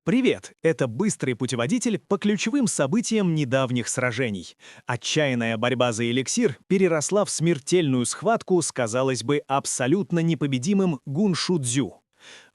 Привет! Это быстрый путеводитель по ключевым событиям недавних сражений. Отчаянная борьба за эликсир переросла в смертельную схватку с, казалось бы, абсолютно непобедимым Гуншудзю.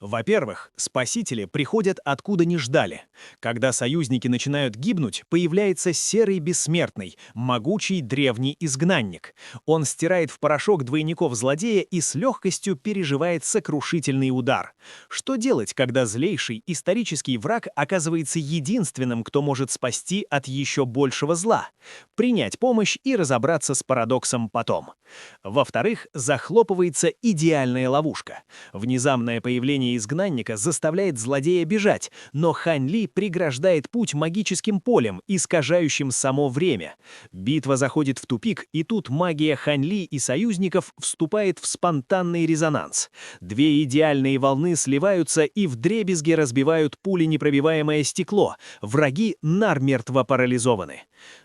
Во-первых, спасители приходят откуда не ждали. Когда союзники начинают гибнуть, появляется серый бессмертный, могучий древний изгнанник. Он стирает в порошок двойников злодея и с легкостью переживает сокрушительный удар. Что делать, когда злейший исторический враг оказывается единственным, кто может спасти от еще большего зла? Принять помощь и разобраться с парадоксом потом. Во-вторых, захлопывается идеальная ловушка. Внезапное появление изгнанника заставляет злодея бежать, но Хань Ли преграждает путь магическим полем, искажающим само время. Битва заходит в тупик, и тут магия Хань Ли и союзников вступает в спонтанный резонанс. Две идеальные волны сливаются и вдребезги разбивают пуленепробиваемое стекло. Враги намертво парализованы.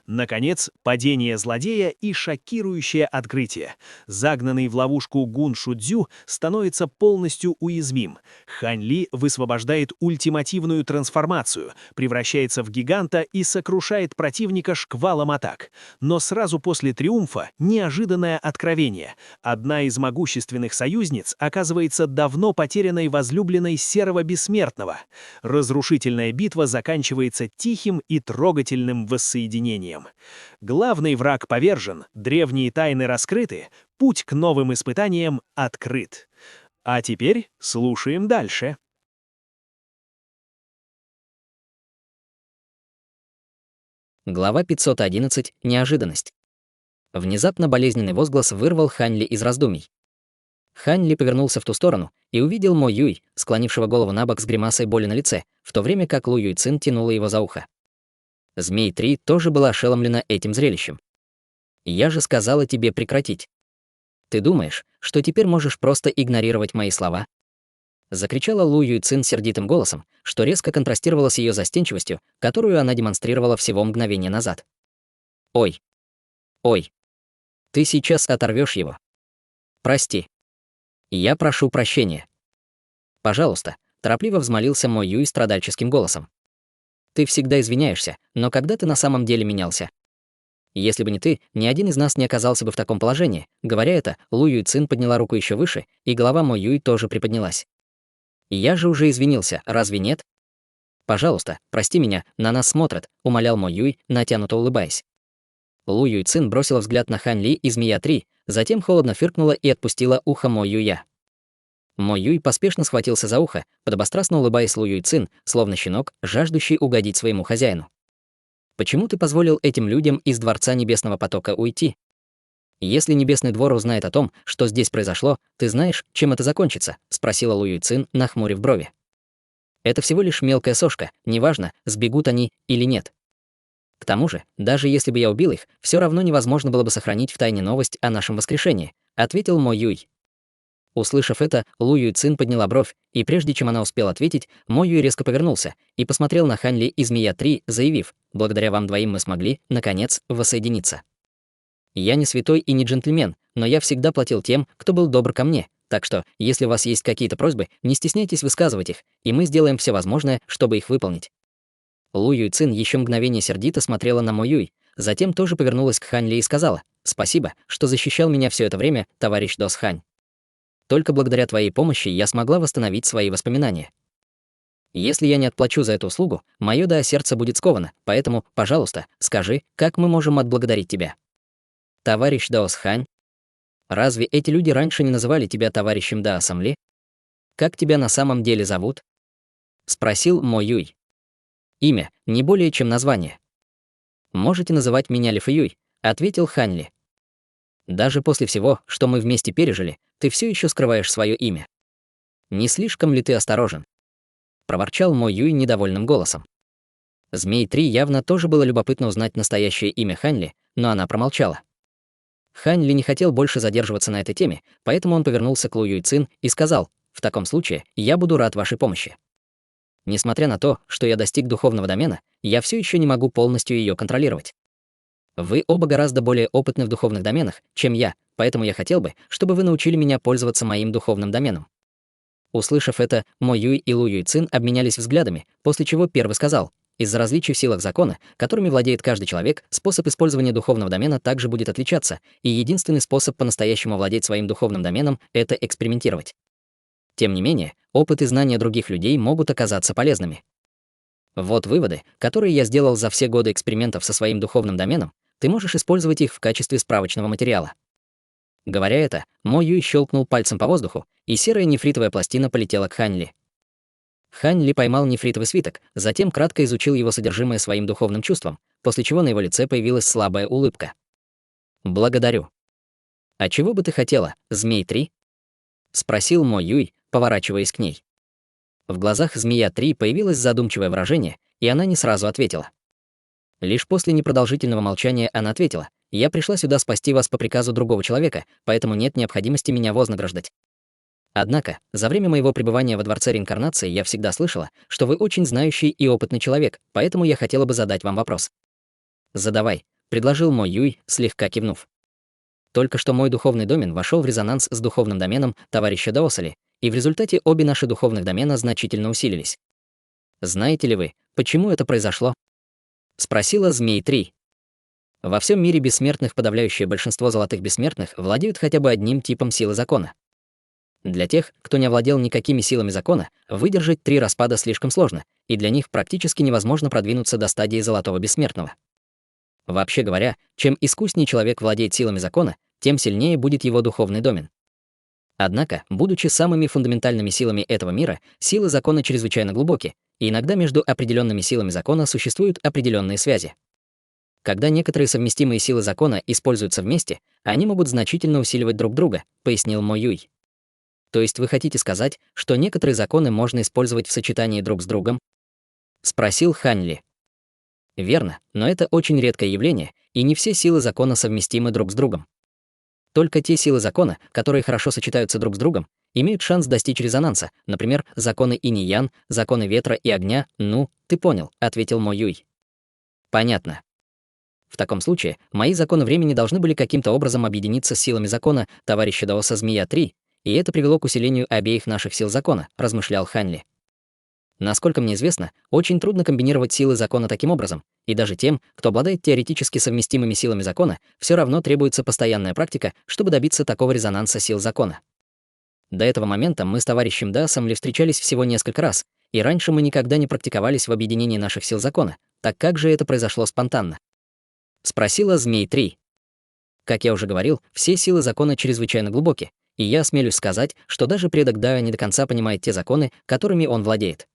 Наконец, падение злодея и шокирующее открытие. Загнанный в ловушку Гун Шудзю становится полностью уязвим. Хань Ли высвобождает ультимативную трансформацию, превращается в гиганта и сокрушает противника шквалом атак. Но сразу после триумфа неожиданное откровение. Одна из могущественных союзниц оказывается давно потерянной возлюбленной Серого Бессмертного. Разрушительная битва заканчивается тихим и трогательным воссоединением. Главный враг повержен, древние тайны раскрыты, путь к новым испытаниям открыт. А теперь слушаем дальше. Глава 511. Неожиданность. Внезапно болезненный возглас вырвал Хань Ли из раздумий. Хань Ли повернулся в ту сторону и увидел Мо Юй, склонившего голову набок с гримасой боли на лице, в то время как Лу Юй Цин тянула его за ухо. Змей-3 тоже была ошеломлена этим зрелищем. «Я же сказала тебе прекратить. Ты думаешь, что теперь можешь просто игнорировать мои слова?» Закричала Лу Юй Цин сердитым голосом, что резко контрастировало с ее застенчивостью, которую она демонстрировала всего мгновение назад. «Ой! Ой! Ты сейчас оторвешь его. Прости. Я прошу прощения. Пожалуйста», — торопливо взмолился Мо Юй страдальческим голосом. «Ты всегда извиняешься, но когда ты на самом деле менялся? Если бы не ты, ни один из нас не оказался бы в таком положении». Говоря это, Лу Юй Цин подняла руку еще выше, и голова Мо Юй тоже приподнялась. «Я же уже извинился, разве нет? Пожалуйста, прости меня, на нас смотрят», — умолял Мо Юй, натянуто улыбаясь. Лу Юй Цин бросила взгляд на Хань Ли и Змея-3, затем холодно фыркнула и отпустила ухо Мо Юя. Мо Юй поспешно схватился за ухо, подобострастно улыбаясь Лу Юй Цин, словно щенок, жаждущий угодить своему хозяину. «Почему ты позволил этим людям из Дворца Небесного Потока уйти? Если Небесный Двор узнает о том, что здесь произошло, ты знаешь, чем это закончится?» — спросила Лу Юй Цин, нахмурив брови. «Это всего лишь мелкая сошка, неважно, сбегут они или нет. К тому же, даже если бы я убил их, все равно невозможно было бы сохранить в тайне новость о нашем воскрешении», — ответил Мо Юй. Услышав это, Лу Юй Цин подняла бровь, и прежде чем она успела ответить, Мо Юй резко повернулся и посмотрел на Хань Ли и Змея-3, заявив: «Благодаря вам двоим мы смогли, наконец, воссоединиться. Я не святой и не джентльмен, но я всегда платил тем, кто был добр ко мне, так что, если у вас есть какие-то просьбы, не стесняйтесь высказывать их, и мы сделаем все возможное, чтобы их выполнить». Лу Юй Цин еще мгновение сердито смотрела на Мо Юй, затем тоже повернулась к Хань Ли и сказала: «Спасибо, что защищал меня все это время, товарищ Дос Хань. Только благодаря твоей помощи я смогла восстановить свои воспоминания. Если я не отплачу за эту услугу, мое сердце будет сковано, поэтому, пожалуйста, скажи, как мы можем отблагодарить тебя?» «Товарищ Даос Хань? Разве эти люди раньше не называли тебя товарищем Даосом Ли? Как тебя на самом деле зовут?» — спросил Мо Юй. «Имя, не более чем название. Можете называть меня Ли Фэюй», — ответил Хань Ли. «Даже после всего, что мы вместе пережили, ты все еще скрываешь свое имя. Не слишком ли ты осторожен?» — проворчал Мо Юй недовольным голосом. Змей-3 явно тоже было любопытно узнать настоящее имя Хань Ли, но она промолчала. Хань Ли не хотел больше задерживаться на этой теме, поэтому он повернулся к Лу Юй Цин и сказал: «В таком случае я буду рад вашей помощи. Несмотря на то, что я достиг духовного домена, я все еще не могу полностью ее контролировать. Вы оба гораздо более опытны в духовных доменах, чем я, поэтому я хотел бы, чтобы вы научили меня пользоваться моим духовным доменом. Услышав это, Мо Юй и Лу Юйцин обменялись взглядами, после чего первый сказал: из-за различий в силах закона, которыми владеет каждый человек, способ использования духовного домена также будет отличаться, и единственный способ по-настоящему владеть своим духовным доменом — это экспериментировать. Тем не менее, опыт и знания других людей могут оказаться полезными. Вот выводы, которые я сделал за все годы экспериментов со своим духовным доменом, ты можешь использовать их в качестве справочного материала. Говоря это, Мо Юй щелкнул пальцем по воздуху, и серая нефритовая пластина полетела к Хань Ли. Хань Ли поймал нефритовый свиток, затем кратко изучил его содержимое своим духовным чувством, после чего на его лице появилась слабая улыбка. «Благодарю». «А чего бы ты хотела, Змей-3?» — спросил Мо Юй, поворачиваясь к ней. В глазах Змея-3 появилось задумчивое выражение, и она не сразу ответила. Лишь после непродолжительного молчания она ответила: «Я пришла сюда спасти вас по приказу другого человека, поэтому нет необходимости меня вознаграждать. Однако, за время моего пребывания во Дворце Реинкарнации я всегда слышала, что вы очень знающий и опытный человек, поэтому я хотела бы задать вам вопрос». «Задавай», — предложил Мо Юй, слегка кивнув. «Только что мой духовный домен вошел в резонанс с духовным доменом товарища Даосали, и в результате обе наши духовных домена значительно усилились. Знаете ли вы, почему это произошло?» — спросила Змей-3. Во всем мире бессмертных подавляющее большинство золотых бессмертных владеют хотя бы одним типом силы закона. Для тех, кто не овладел никакими силами закона, выдержать 3 распада слишком сложно, и для них практически невозможно продвинуться до стадии золотого бессмертного. Вообще говоря, чем искуснее человек владеет силами закона, тем сильнее будет его духовный домен. Однако, будучи самыми фундаментальными силами этого мира, силы закона чрезвычайно глубоки, и иногда между определенными силами закона существуют определенные связи. Когда некоторые совместимые силы закона используются вместе, они могут значительно усиливать друг друга, пояснил Мо Юй. То есть вы хотите сказать, что некоторые законы можно использовать в сочетании друг с другом? Спросил Хань Ли. Верно, но это очень редкое явление, и не все силы закона совместимы друг с другом. Только те силы закона, которые хорошо сочетаются друг с другом, имеют шанс достичь резонанса, например, законы инь-ян, законы ветра и огня. «Ну, ты понял», — ответил Мо Юй. «Понятно. В таком случае, мои законы времени должны были каким-то образом объединиться с силами закона товарища Даоса Змея-3, и это привело к усилению обеих наших сил закона», — размышлял Хань Ли. Насколько мне известно, очень трудно комбинировать силы закона таким образом, и даже тем, кто обладает теоретически совместимыми силами закона, все равно требуется постоянная практика, чтобы добиться такого резонанса сил закона. До этого момента мы с товарищем Даосом Ли встречались всего несколько раз, и раньше мы никогда не практиковались в объединении наших сил закона. Так как же это произошло спонтанно? Спросила Змей-3. Как я уже говорил, все силы закона чрезвычайно глубоки, и я осмелюсь сказать, что даже предок Дао не до конца понимает те законы, которыми он владеет.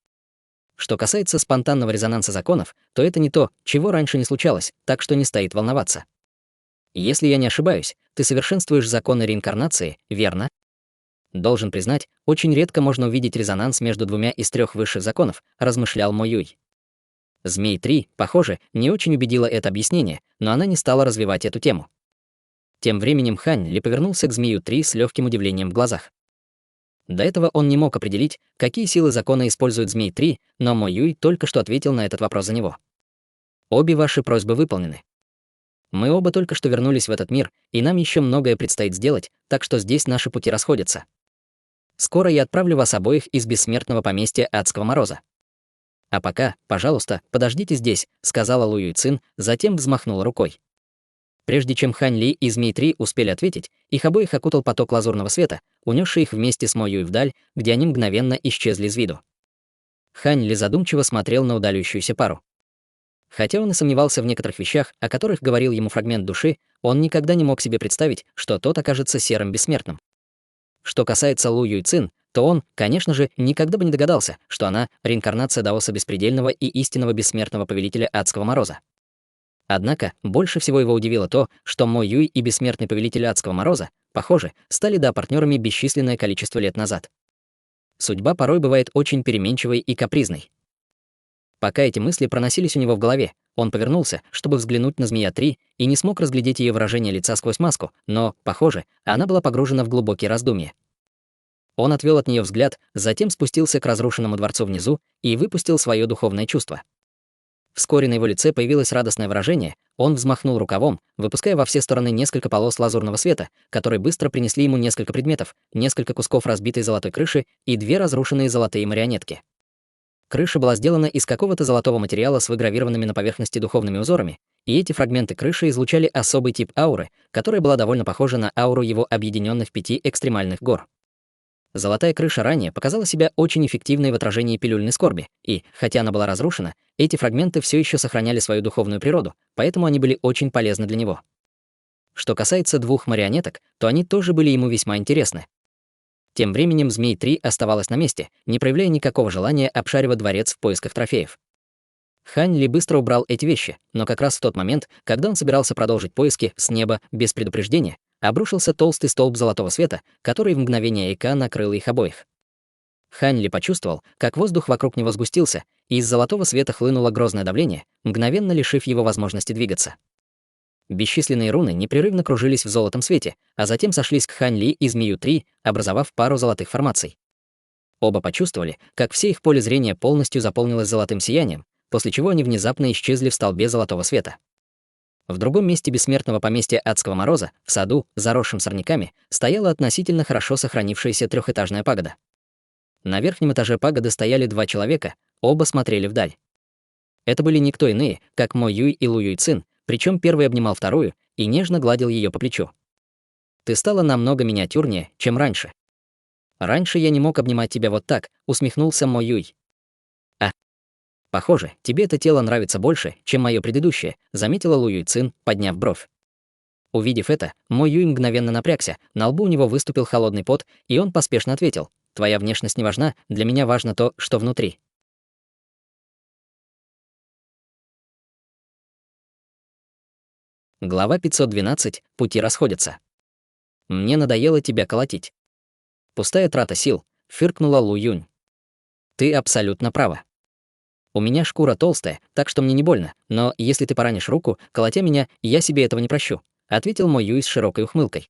Что касается спонтанного резонанса законов, то это не то, чего раньше не случалось, так что не стоит волноваться. Если я не ошибаюсь, ты совершенствуешь законы реинкарнации, верно? Должен признать, очень редко можно увидеть резонанс между 2 из 3 высших законов, размышлял Мо Юй. Змей-3, похоже, не очень убедила это объяснение, но она не стала развивать эту тему. Тем временем Хань Ли повернулся к Змею-3 с легким удивлением в глазах. До этого он не мог определить, какие силы закона использует Змей-3, но Мо Юй только что ответил на этот вопрос за него. Обе ваши просьбы выполнены. Мы оба только что вернулись в этот мир, и нам еще многое предстоит сделать, так что здесь наши пути расходятся. Скоро я отправлю вас обоих из бессмертного поместья Адского Мороза. А пока, пожалуйста, подождите здесь, сказала Лу Юйцин, затем взмахнула рукой. Прежде чем Хань Ли и Змей-3 успели ответить, их обоих окутал поток лазурного света, унесший их вместе с Мо Юй вдаль, где они мгновенно исчезли из виду. Хань Ли задумчиво смотрел на удаляющуюся пару. Хотя он и сомневался в некоторых вещах, о которых говорил ему фрагмент души, он никогда не мог себе представить, что тот окажется серым бессмертным. Что касается Лу Юйцин, то он, конечно же, никогда бы не догадался, что она — реинкарнация Даоса Беспредельного и истинного бессмертного повелителя Адского Мороза. Однако, больше всего его удивило то, что Мо Юй и бессмертный повелитель Адского Мороза, похоже, стали партнерами бесчисленное количество лет назад. Судьба порой бывает очень переменчивой и капризной. Пока эти мысли проносились у него в голове, он повернулся, чтобы взглянуть на Змея-3, и не смог разглядеть ее выражение лица сквозь маску, но, похоже, она была погружена в глубокие раздумья. Он отвел от нее взгляд, затем спустился к разрушенному дворцу внизу и выпустил свое духовное чувство. Вскоре на его лице появилось радостное выражение, он взмахнул рукавом, выпуская во все стороны несколько полос лазурного света, которые быстро принесли ему несколько предметов, несколько кусков разбитой золотой крыши и 2 разрушенные золотые марионетки. Крыша была сделана из какого-то золотого материала с выгравированными на поверхности духовными узорами, и эти фрагменты крыши излучали особый тип ауры, которая была довольно похожа на ауру его объединенных 5 экстремальных гор. Золотая крыша ранее показала себя очень эффективной в отражении пилюльной скорби, и, хотя она была разрушена, эти фрагменты все еще сохраняли свою духовную природу, поэтому они были очень полезны для него. Что касается 2 марионеток, то они тоже были ему весьма интересны. Тем временем Змей-3 оставалась на месте, не проявляя никакого желания обшаривать дворец в поисках трофеев. Хань Ли быстро убрал эти вещи, но как раз в тот момент, когда он собирался продолжить поиски, с неба, без предупреждения, обрушился толстый столб золотого света, который в мгновение ока накрыл их обоих. Хань Ли почувствовал, как воздух вокруг него сгустился, и из золотого света хлынуло грозное давление, мгновенно лишив его возможности двигаться. Бесчисленные руны непрерывно кружились в золотом свете, а затем сошлись к Хань Ли и Змею-3, образовав пару золотых формаций. Оба почувствовали, как все их поле зрения полностью заполнилось золотым сиянием, после чего они внезапно исчезли в столбе золотого света. В другом месте бессмертного поместья Адского Мороза, в саду, заросшем сорняками, стояла относительно хорошо сохранившаяся 3-этажная пагода. На верхнем этаже пагоды стояли 2 человека, оба смотрели вдаль. Это были никто иные, как Мо Юй и Лу Юй Цин, причем первый обнимал вторую и нежно гладил ее по плечу. «Ты стала намного миниатюрнее, чем раньше. Раньше я не мог обнимать тебя вот так», — усмехнулся Мо Юй. «А, похоже, тебе это тело нравится больше, чем мое предыдущее», — заметила Лу Юй Цин, подняв бровь. Увидев это, Мо Юй мгновенно напрягся, на лбу у него выступил холодный пот, и он поспешно ответил: «Твоя внешность не важна, для меня важно то, что внутри». Глава 512. Пути расходятся. «Мне надоело тебя колотить». «Пустая трата сил», — фыркнула Лу Юнь. «Ты абсолютно права. У меня шкура толстая, так что мне не больно, но если ты поранишь руку, колотя меня, я себе этого не прощу», — ответил Мо Юй с широкой ухмылкой.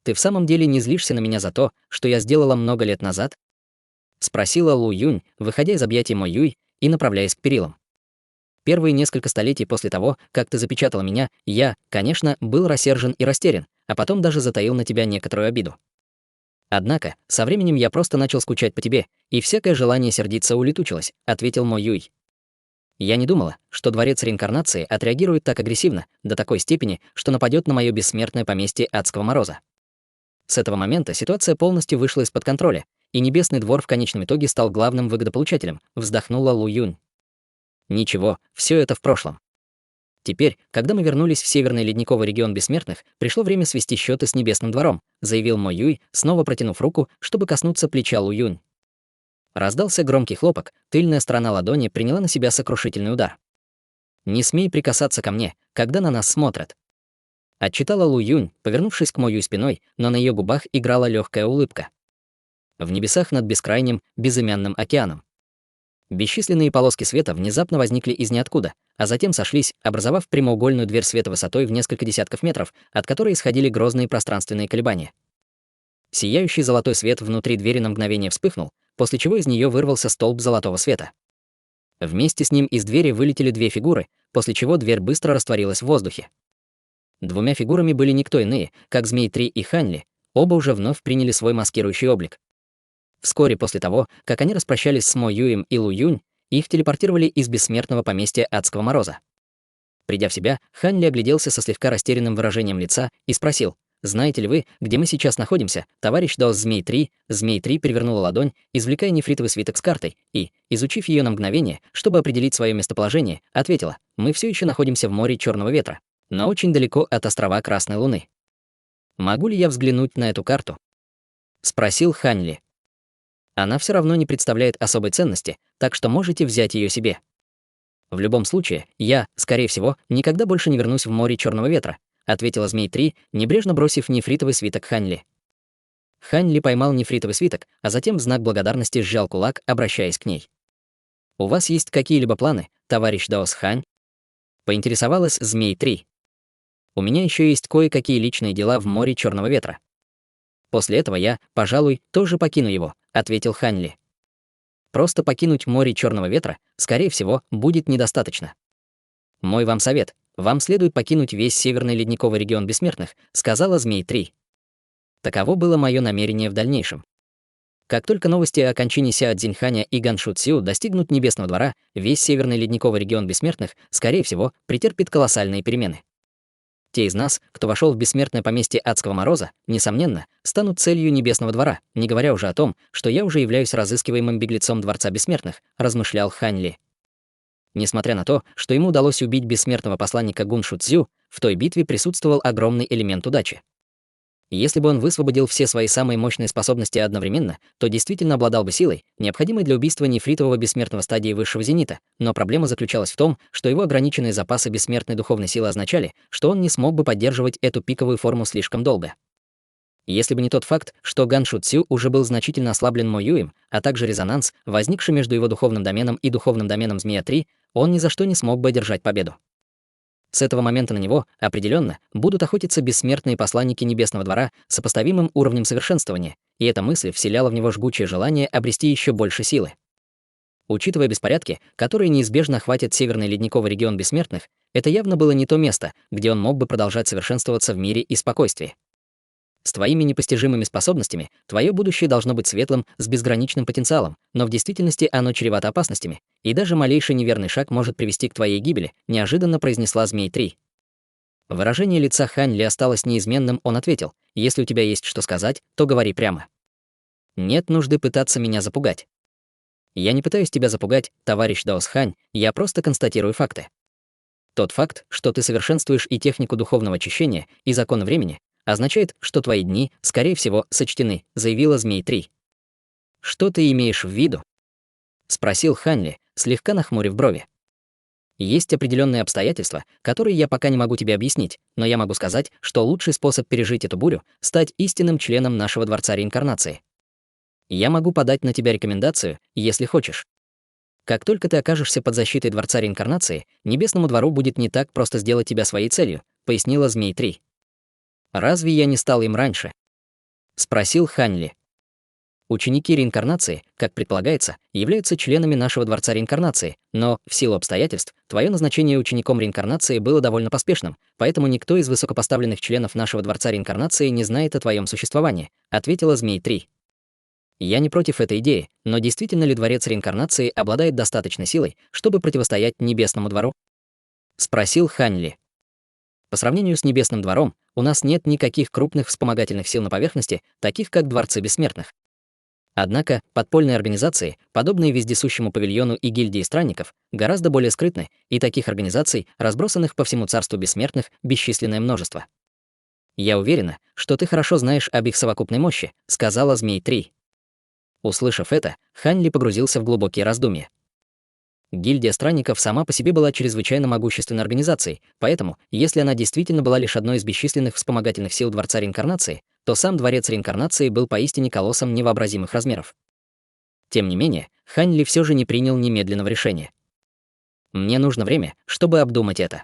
«Ты в самом деле не злишься на меня за то, что я сделала много лет назад?» — спросила Лу Юнь, выходя из объятий Мо Юй и направляясь к перилам. «Первые несколько столетий после того, как ты запечатала меня, я, конечно, был рассержен и растерян, а потом даже затаил на тебя некоторую обиду. Однако, со временем я просто начал скучать по тебе, и всякое желание сердиться улетучилось», — ответил Мо Юй. «Я не думала, что дворец реинкарнации отреагирует так агрессивно, до такой степени, что нападет на мое бессмертное поместье Адского Мороза. С этого момента ситуация полностью вышла из-под контроля, и Небесный двор в конечном итоге стал главным выгодополучателем», — вздохнула Лу Юнь. «Ничего, все это в прошлом. Теперь, когда мы вернулись в Северный ледниковый регион бессмертных, пришло время свести счеты с Небесным двором», — заявил Мо Юй, снова протянув руку, чтобы коснуться плеча Лу Юнь. Раздался громкий хлопок, тыльная сторона ладони приняла на себя сокрушительный удар. «Не смей прикасаться ко мне, когда на нас смотрят», — отчитала Лу Юнь, повернувшись к Мо Юй спиной, но на ее губах играла легкая улыбка. В небесах над бескрайним, безымянным океаном. Бесчисленные полоски света внезапно возникли из ниоткуда, а затем сошлись, образовав прямоугольную дверь света высотой в несколько десятков метров, от которой исходили грозные пространственные колебания. Сияющий золотой свет внутри двери на мгновение вспыхнул, после чего из нее вырвался столб золотого света. Вместе с ним из двери вылетели 2 фигуры, после чего дверь быстро растворилась в воздухе. 2 фигурами были никто иные, как Змей-3 и Хань Ли, оба уже вновь приняли свой маскирующий облик. Вскоре после того, как они распрощались с Мо Юем и Лу Юнь, их телепортировали из бессмертного поместья Адского Мороза. Придя в себя, Хань Ли огляделся со слегка растерянным выражением лица и спросил: «Знаете ли вы, где мы сейчас находимся, товарищ Даос Змей-3?» Змей-3 перевернула ладонь, извлекая нефритовый свиток с картой, и, изучив ее на мгновение, чтобы определить свое местоположение, ответила: «Мы все еще находимся в море Черного ветра, но очень далеко от острова Красной Луны». «Могу ли я взглянуть на эту карту?» — спросил Хань Ли. «Она все равно не представляет особой ценности, так что можете взять ее себе. В любом случае, я, скорее всего, никогда больше не вернусь в море Черного ветра», — ответила Змей-3, небрежно бросив нефритовый свиток Хань Ли. Хань Ли поймал нефритовый свиток, а затем в знак благодарности сжал кулак, обращаясь к ней. «У вас есть какие-либо планы, товарищ Даос Хань?» — поинтересовалась Змей-3. «У меня еще есть кое-какие личные дела в море Черного ветра. После этого я, пожалуй, тоже покину его», — ответил Хань Ли. Просто покинуть море Черного ветра, скорее всего, будет недостаточно. Мой вам совет. Вам следует покинуть весь северный ледниковый регион бессмертных, сказала Змей-3. Таково было мое намерение в дальнейшем. Как только новости о кончине Сяо Цзиньханя и Ганшу Цю достигнут Небесного двора, весь северный ледниковый регион бессмертных, скорее всего, претерпит колоссальные перемены. Те из нас, кто вошел в бессмертное поместье Адского Мороза, несомненно, станут целью Небесного двора, не говоря уже о том, что я уже являюсь разыскиваемым беглецом Дворца Бессмертных, размышлял Хань Ли. Несмотря на то, что ему удалось убить бессмертного посланника Гуншу Цзю, в той битве присутствовал огромный элемент удачи. Если бы он высвободил все свои самые мощные способности одновременно, то действительно обладал бы силой, необходимой для убийства нефритового бессмертного стадии высшего зенита, но проблема заключалась в том, что его ограниченные запасы бессмертной духовной силы означали, что он не смог бы поддерживать эту пиковую форму слишком долго. Если бы не тот факт, что Ганшу Цю уже был значительно ослаблен Мо Юем, а также резонанс, возникший между его духовным доменом и духовным доменом Змея-3, он ни за что не смог бы одержать победу. С этого момента на него, определенно, будут охотиться бессмертные посланники Небесного двора с сопоставимым уровнем совершенствования, и эта мысль вселяла в него жгучее желание обрести еще больше силы. Учитывая беспорядки, которые неизбежно охватят северный ледниковый регион бессмертных, это явно было не то место, где он мог бы продолжать совершенствоваться в мире и спокойствии. С твоими непостижимыми способностями твое будущее должно быть светлым, с безграничным потенциалом, но в действительности оно чревато опасностями, и даже малейший неверный шаг может привести к твоей гибели, неожиданно произнесла Змей-3. Выражение лица Хань Ли осталось неизменным, он ответил: если у тебя есть что сказать, то говори прямо. Нет нужды пытаться меня запугать. Я не пытаюсь тебя запугать, товарищ Даос Хань, я просто констатирую факты. Тот факт, что ты совершенствуешь и технику духовного очищения, и законы времени, означает, что твои дни, скорее всего, сочтены, заявила Змей-3. Что ты имеешь в виду? Спросил Хань Ли, слегка нахмурив брови. Есть определенные обстоятельства, которые я пока не могу тебе объяснить, но я могу сказать, что лучший способ пережить эту бурю — стать истинным членом нашего Дворца Реинкарнации. Я могу подать на тебя рекомендацию, если хочешь. Как только ты окажешься под защитой Дворца Реинкарнации, Небесному двору будет не так просто сделать тебя своей целью, пояснила Змей-3. Разве я не стал им раньше? Спросил Хань Ли. Ученики реинкарнации, как предполагается, являются членами нашего Дворца Реинкарнации, но, в силу обстоятельств, твое назначение учеником реинкарнации было довольно поспешным, поэтому никто из высокопоставленных членов нашего Дворца Реинкарнации не знает о твоем существовании, ответила Змей-3. Я не против этой идеи, но действительно ли Дворец Реинкарнации обладает достаточной силой, чтобы противостоять Небесному двору? Спросил Хань Ли. По сравнению с Небесным двором, у нас нет никаких крупных вспомогательных сил на поверхности, таких как Дворцы Бессмертных. Однако подпольные организации, подобные вездесущему павильону и гильдии странников, гораздо более скрытны, и таких организаций, разбросанных по всему царству бессмертных, бесчисленное множество. «Я уверена, что ты хорошо знаешь об их совокупной мощи», — сказала Змей-3. Услышав это, Хань Ли погрузился в глубокие раздумья. Гильдия странников сама по себе была чрезвычайно могущественной организацией, поэтому, если она действительно была лишь одной из бесчисленных вспомогательных сил Дворца Реинкарнации, то сам Дворец Реинкарнации был поистине колоссом невообразимых размеров. Тем не менее, Хань Ли все же не принял немедленного решения. «Мне нужно время, чтобы обдумать это».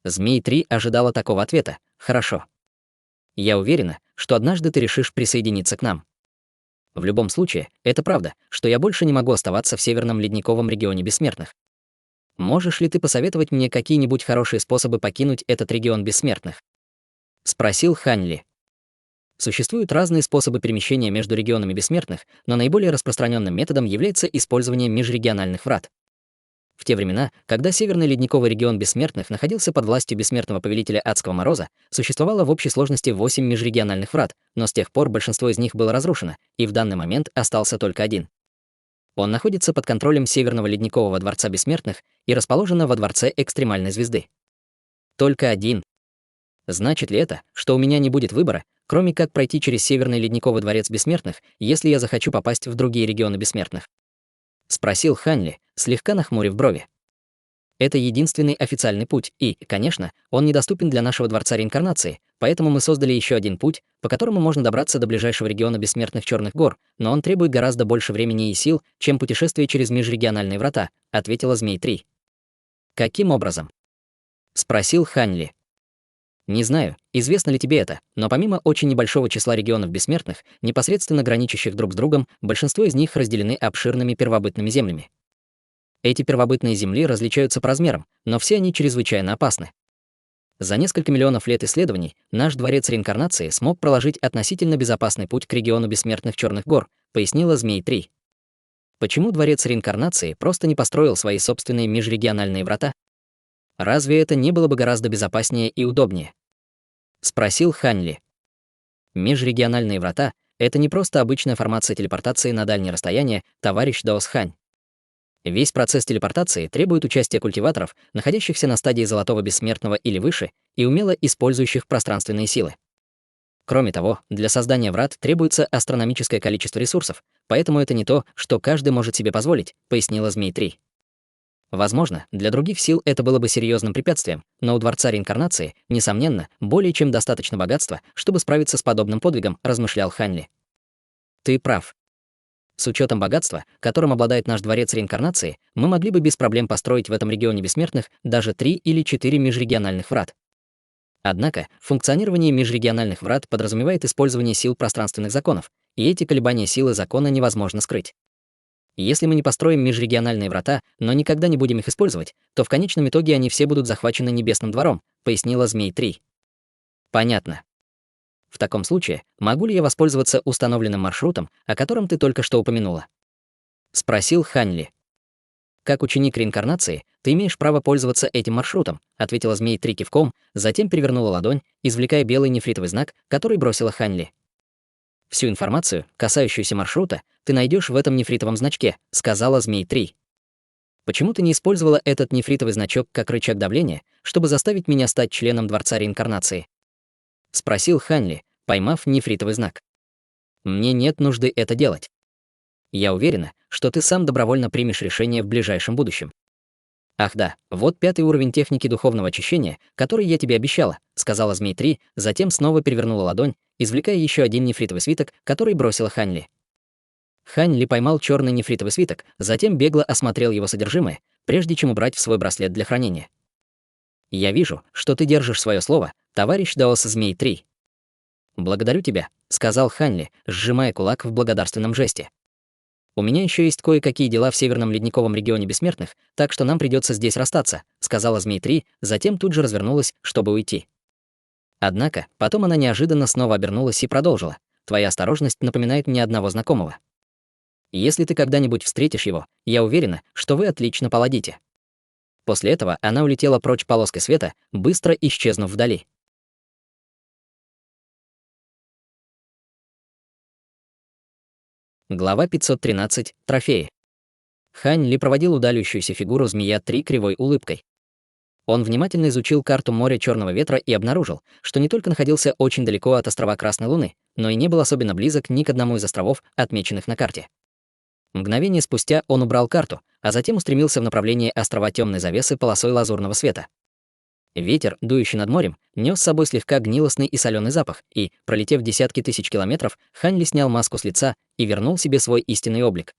Змей-3 ожидала такого ответа. «Хорошо. Я уверена, что однажды ты решишь присоединиться к нам. В любом случае, это правда, что я больше не могу оставаться в северном ледниковом регионе бессмертных. Можешь ли ты посоветовать мне какие-нибудь хорошие способы покинуть этот регион бессмертных?» Спросил Хань Ли. Существуют разные способы перемещения между регионами бессмертных, но наиболее распространенным методом является использование межрегиональных врат. В те времена, когда северный ледниковый регион бессмертных находился под властью бессмертного повелителя Адского Мороза, существовало в общей сложности 8 межрегиональных врат, но с тех пор большинство из них было разрушено, и в данный момент остался только один. Он находится под контролем Северного ледникового дворца бессмертных и расположен во дворце экстремальной звезды. Только один. Значит ли это, что у меня не будет выбора, кроме как пройти через Северный ледниковый дворец бессмертных, если я захочу попасть в другие регионы бессмертных? Спросил Хань Ли, слегка нахмурив брови. Это единственный официальный путь, и, конечно, он недоступен для нашего Дворца Реинкарнации, поэтому мы создали еще один путь, по которому можно добраться до ближайшего региона бессмертных Черных гор, но он требует гораздо больше времени и сил, чем путешествие через межрегиональные врата, ответила Змей-3. Каким образом? Спросил Хань Ли. Не знаю, известно ли тебе это, но помимо очень небольшого числа регионов бессмертных, непосредственно граничащих друг с другом, большинство из них разделены обширными первобытными землями. Эти первобытные земли различаются по размерам, но все они чрезвычайно опасны. За несколько миллионов лет исследований наш дворец реинкарнации смог проложить относительно безопасный путь к региону бессмертных Черных гор, пояснила Змей-3. Почему дворец реинкарнации просто не построил свои собственные межрегиональные врата? Разве это не было бы гораздо безопаснее и удобнее? Спросил Ханли. Межрегиональные врата — это не просто обычная формация телепортации на дальние расстояния, товарищ Даос Хань. Весь процесс телепортации требует участия культиваторов, находящихся на стадии Золотого Бессмертного или выше, и умело использующих пространственные силы. Кроме того, для создания врат требуется астрономическое количество ресурсов, поэтому это не то, что каждый может себе позволить, пояснила Змей-3. Возможно, для других сил это было бы серьезным препятствием, но у Дворца Реинкарнации, несомненно, более чем достаточно богатства, чтобы справиться с подобным подвигом, размышлял Ханли. Ты прав. С учетом богатства, которым обладает наш Дворец Реинкарнации, мы могли бы без проблем построить в этом регионе бессмертных даже 3 или 4 межрегиональных врат. Однако, функционирование межрегиональных врат подразумевает использование сил пространственных законов, и эти колебания силы закона невозможно скрыть. Если мы не построим межрегиональные врата, но никогда не будем их использовать, то в конечном итоге они все будут захвачены Небесным двором, пояснила Змей-3. Понятно. В таком случае, могу ли я воспользоваться установленным маршрутом, о котором ты только что упомянула? Спросил Ханли. Как ученик реинкарнации, ты имеешь право пользоваться этим маршрутом, ответила Змей-3 кивком, затем перевернула ладонь, извлекая белый нефритовый знак, который бросила Ханли. Всю информацию, касающуюся маршрута, ты найдешь в этом нефритовом значке, сказала Змей-3. Почему ты не использовала этот нефритовый значок как рычаг давления, чтобы заставить меня стать членом Дворца Реинкарнации? Спросил Ханли, поймав нефритовый знак. Мне нет нужды это делать. Я уверена, что ты сам добровольно примешь решение в ближайшем будущем. Ах да, вот 5-й уровень техники духовного очищения, который я тебе обещала, сказала Змей-3, затем снова перевернула ладонь, извлекая еще один нефритовый свиток, который бросила Ханли. Ханли поймал черный нефритовый свиток, затем бегло осмотрел его содержимое, прежде чем убрать в свой браслет для хранения. «Я вижу, что ты держишь свое слово, товарищ Даос Змей-3». «Благодарю тебя», — сказал Ханли, сжимая кулак в благодарственном жесте. «У меня еще есть кое-какие дела в Северном Ледниковом регионе бессмертных, так что нам придется здесь расстаться», — сказала Змей-3, затем тут же развернулась, чтобы уйти. Однако, потом она неожиданно снова обернулась и продолжила. «Твоя осторожность напоминает мне одного знакомого. Если ты когда-нибудь встретишь его, я уверена, что вы отлично поладите». После этого она улетела прочь полоской света, быстро исчезнув вдали. Глава 513. Трофеи. Ханли проводил удаляющуюся фигуру Змея-3 кривой улыбкой. Он внимательно изучил карту моря Черного ветра и обнаружил, что не только находился очень далеко от острова Красной Луны, но и не был особенно близок ни к одному из островов, отмеченных на карте. Мгновение спустя он убрал карту, а затем устремился в направлении острова Темной завесы полосой лазурного света. Ветер, дующий над морем, нес с собой слегка гнилостный и соленый запах, и, пролетев десятки тысяч километров, Ханли снял маску с лица и вернул себе свой истинный облик.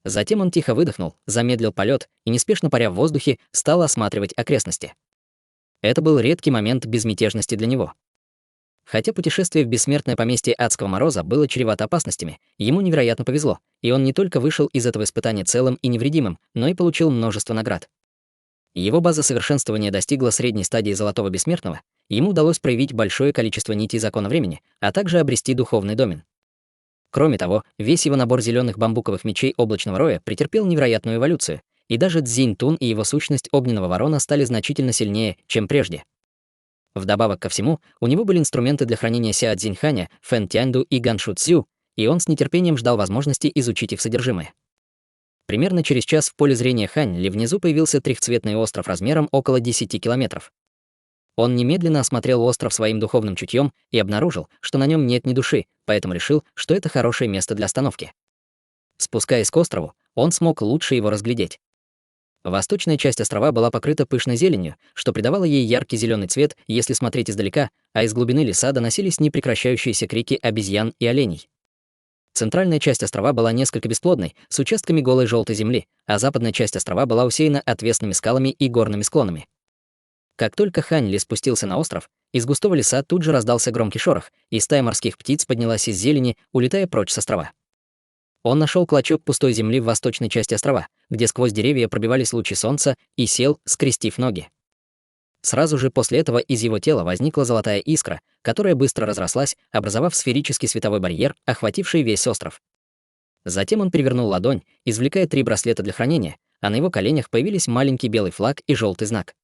Затем он тихо выдохнул, замедлил полет и, неспешно паря в воздухе, стал осматривать окрестности. Это был редкий момент безмятежности для него. Хотя путешествие в бессмертное поместье Адского Мороза было чревато опасностями, ему невероятно повезло, и он не только вышел из этого испытания целым и невредимым, но и получил множество наград. Его база совершенствования достигла средней стадии Золотого Бессмертного, ему удалось проявить большое количество нитей закона времени, а также обрести духовный домен. Кроме того, весь его набор зеленых бамбуковых мечей облачного роя претерпел невероятную эволюцию, и даже Цзинь-Тун и его сущность огненного ворона стали значительно сильнее, чем прежде. Вдобавок ко всему, у него были инструменты для хранения Сяо Цзиньханя, Фэн Тяньду и Ганшу Цзю, и он с нетерпением ждал возможности изучить их содержимое. Примерно через час в поле зрения Ханли внизу появился трехцветный остров размером около 10 километров. Он немедленно осмотрел остров своим духовным чутьем и обнаружил, что на нем нет ни души, поэтому решил, что это хорошее место для остановки. Спускаясь к острову, он смог лучше его разглядеть. Восточная часть острова была покрыта пышной зеленью, что придавало ей яркий зеленый цвет, если смотреть издалека, а из глубины леса доносились непрекращающиеся крики обезьян и оленей. Центральная часть острова была несколько бесплодной, с участками голой желтой земли, а западная часть острова была усеяна отвесными скалами и горными склонами. Как только Ханли спустился на остров, из густого леса тут же раздался громкий шорох, и стая морских птиц поднялась из зелени, улетая прочь с острова. Он нашел клочок пустой земли в восточной части острова, где сквозь деревья пробивались лучи солнца, и сел, скрестив ноги. Сразу же после этого из его тела возникла золотая искра, которая быстро разрослась, образовав сферический световой барьер, охвативший весь остров. Затем он перевернул ладонь, извлекая 3 браслета для хранения, а на его коленях появились маленький белый флаг и желтый знак.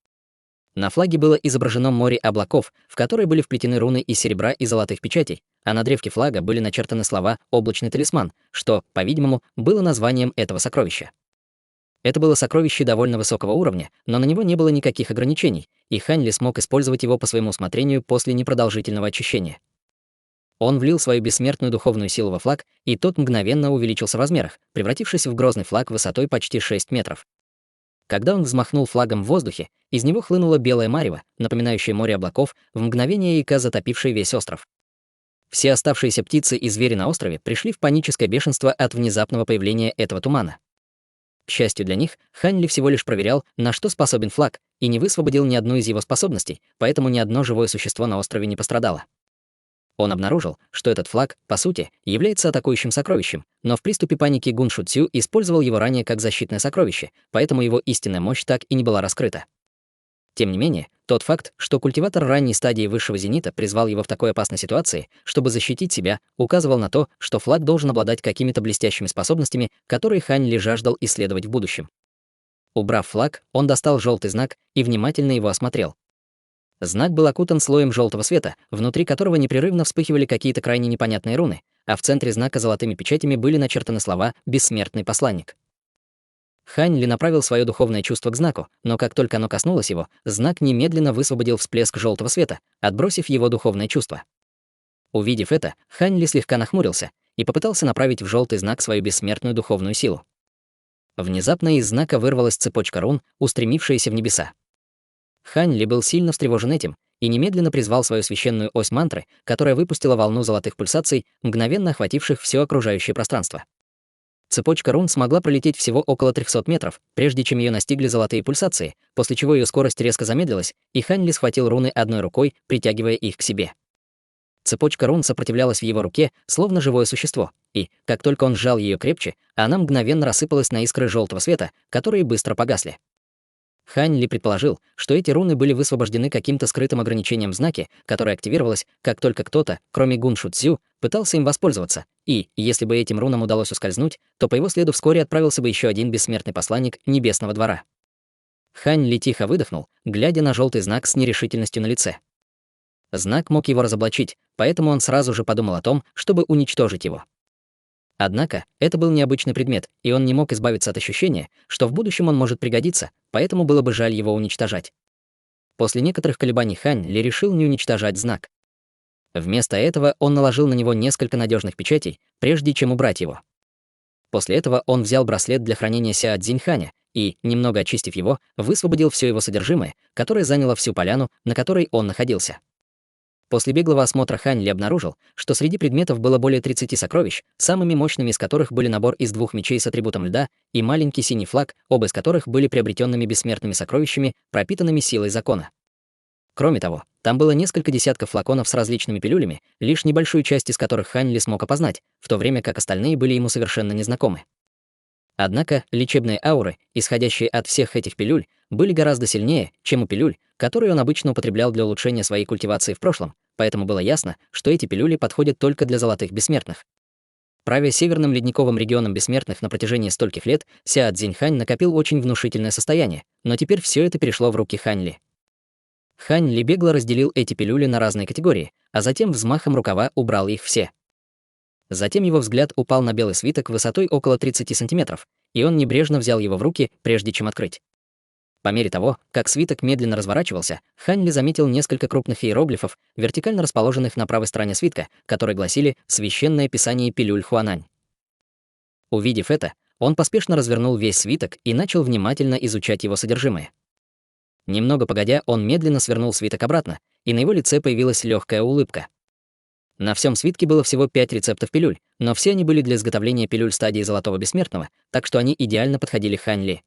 На флаге было изображено море облаков, в которые были вплетены руны из серебра и золотых печатей, а на древке флага были начертаны слова «облачный талисман», что, по-видимому, было названием этого сокровища. Это было сокровище довольно высокого уровня, но на него не было никаких ограничений, и Хань Ли смог использовать его по своему усмотрению после непродолжительного очищения. Он влил свою бессмертную духовную силу во флаг, и тот мгновенно увеличился в размерах, превратившись в грозный флаг высотой почти 6 метров. Когда он взмахнул флагом в воздухе, из него хлынуло белое марево, напоминающее море облаков, в мгновение яка затопившее весь остров. Все оставшиеся птицы и звери на острове пришли в паническое бешенство от внезапного появления этого тумана. К счастью для них, Хань Ли всего лишь проверял, на что способен флаг, и не высвободил ни одну из его способностей, поэтому ни одно живое существо на острове не пострадало. Он обнаружил, что этот флаг, по сути, является атакующим сокровищем, но в приступе паники Гун Шу Цю использовал его ранее как защитное сокровище, поэтому его истинная мощь так и не была раскрыта. Тем не менее, тот факт, что культиватор ранней стадии высшего зенита призвал его в такой опасной ситуации, чтобы защитить себя, указывал на то, что флаг должен обладать какими-то блестящими способностями, которые Хань Ли жаждал исследовать в будущем. Убрав флаг, он достал желтый знак и внимательно его осмотрел. Знак был окутан слоем желтого света, внутри которого непрерывно вспыхивали какие-то крайне непонятные руны, а в центре знака золотыми печатями были начертаны слова «Бессмертный посланник». Хань Ли направил свое духовное чувство к знаку, но как только оно коснулось его, знак немедленно высвободил всплеск желтого света, отбросив его духовное чувство. Увидев это, Хань Ли слегка нахмурился и попытался направить в желтый знак свою бессмертную духовную силу. Внезапно из знака вырвалась цепочка рун, устремившаяся в небеса. Хань Ли был сильно встревожен этим и немедленно призвал свою священную ось мантры, которая выпустила волну золотых пульсаций, мгновенно охвативших все окружающее пространство. Цепочка рун смогла пролететь всего около 300 метров, прежде чем ее настигли золотые пульсации, после чего ее скорость резко замедлилась, и Хань Ли схватил руны одной рукой, притягивая их к себе. Цепочка рун сопротивлялась в его руке, словно живое существо, и, как только он сжал ее крепче, она мгновенно рассыпалась на искры желтого света, которые быстро погасли. Хань Ли предположил, что эти руны были высвобождены каким-то скрытым ограничением в знаке, которое активировалось, как только кто-то, кроме Гун Шу Цзю, пытался им воспользоваться, и, если бы этим рунам удалось ускользнуть, то по его следу вскоре отправился бы еще один бессмертный посланник Небесного двора. Хань Ли тихо выдохнул, глядя на желтый знак с нерешительностью на лице. Знак мог его разоблачить, поэтому он сразу же подумал о том, чтобы уничтожить его. Однако, это был необычный предмет, и он не мог избавиться от ощущения, что в будущем он может пригодиться, поэтому было бы жаль его уничтожать. После некоторых колебаний Хань Ли решил не уничтожать знак. Вместо этого он наложил на него несколько надежных печатей, прежде чем убрать его. После этого он взял браслет для хранения Сяо Цзиньханя и, немного очистив его, высвободил все его содержимое, которое заняло всю поляну, на которой он находился. После беглого осмотра Хань Ли обнаружил, что среди предметов было более 30 сокровищ, самыми мощными из которых были набор из 2 мечей с атрибутом льда и маленький синий флаг, оба из которых были приобретенными бессмертными сокровищами, пропитанными силой закона. Кроме того, там было несколько десятков флаконов с различными пилюлями, лишь небольшую часть из которых Хань Ли смог опознать, в то время как остальные были ему совершенно незнакомы. Однако лечебные ауры, исходящие от всех этих пилюль, были гораздо сильнее, чем у пилюль, которые он обычно употреблял для улучшения своей культивации в прошлом, поэтому было ясно, что эти пилюли подходят только для золотых бессмертных. Правя северным ледниковым регионом бессмертных на протяжении стольких лет, Сяо Цзиньхань накопил очень внушительное состояние, но теперь все это перешло в руки Хань Ли. Хань Ли бегло разделил эти пилюли на разные категории, а затем взмахом рукава убрал их все. Затем его взгляд упал на белый свиток высотой около 30 сантиметров, и он небрежно взял его в руки, прежде чем открыть. По мере того, как свиток медленно разворачивался, Хань Ли заметил несколько крупных иероглифов, вертикально расположенных на правой стороне свитка, которые гласили «Священное писание пилюль Хуанань». Увидев это, он поспешно развернул весь свиток и начал внимательно изучать его содержимое. Немного погодя, он медленно свернул свиток обратно, и на его лице появилась легкая улыбка. На всем свитке было всего 5 рецептов пилюль, но все они были для изготовления пилюль стадии Золотого Бессмертного, так что они идеально подходили Хань Ли.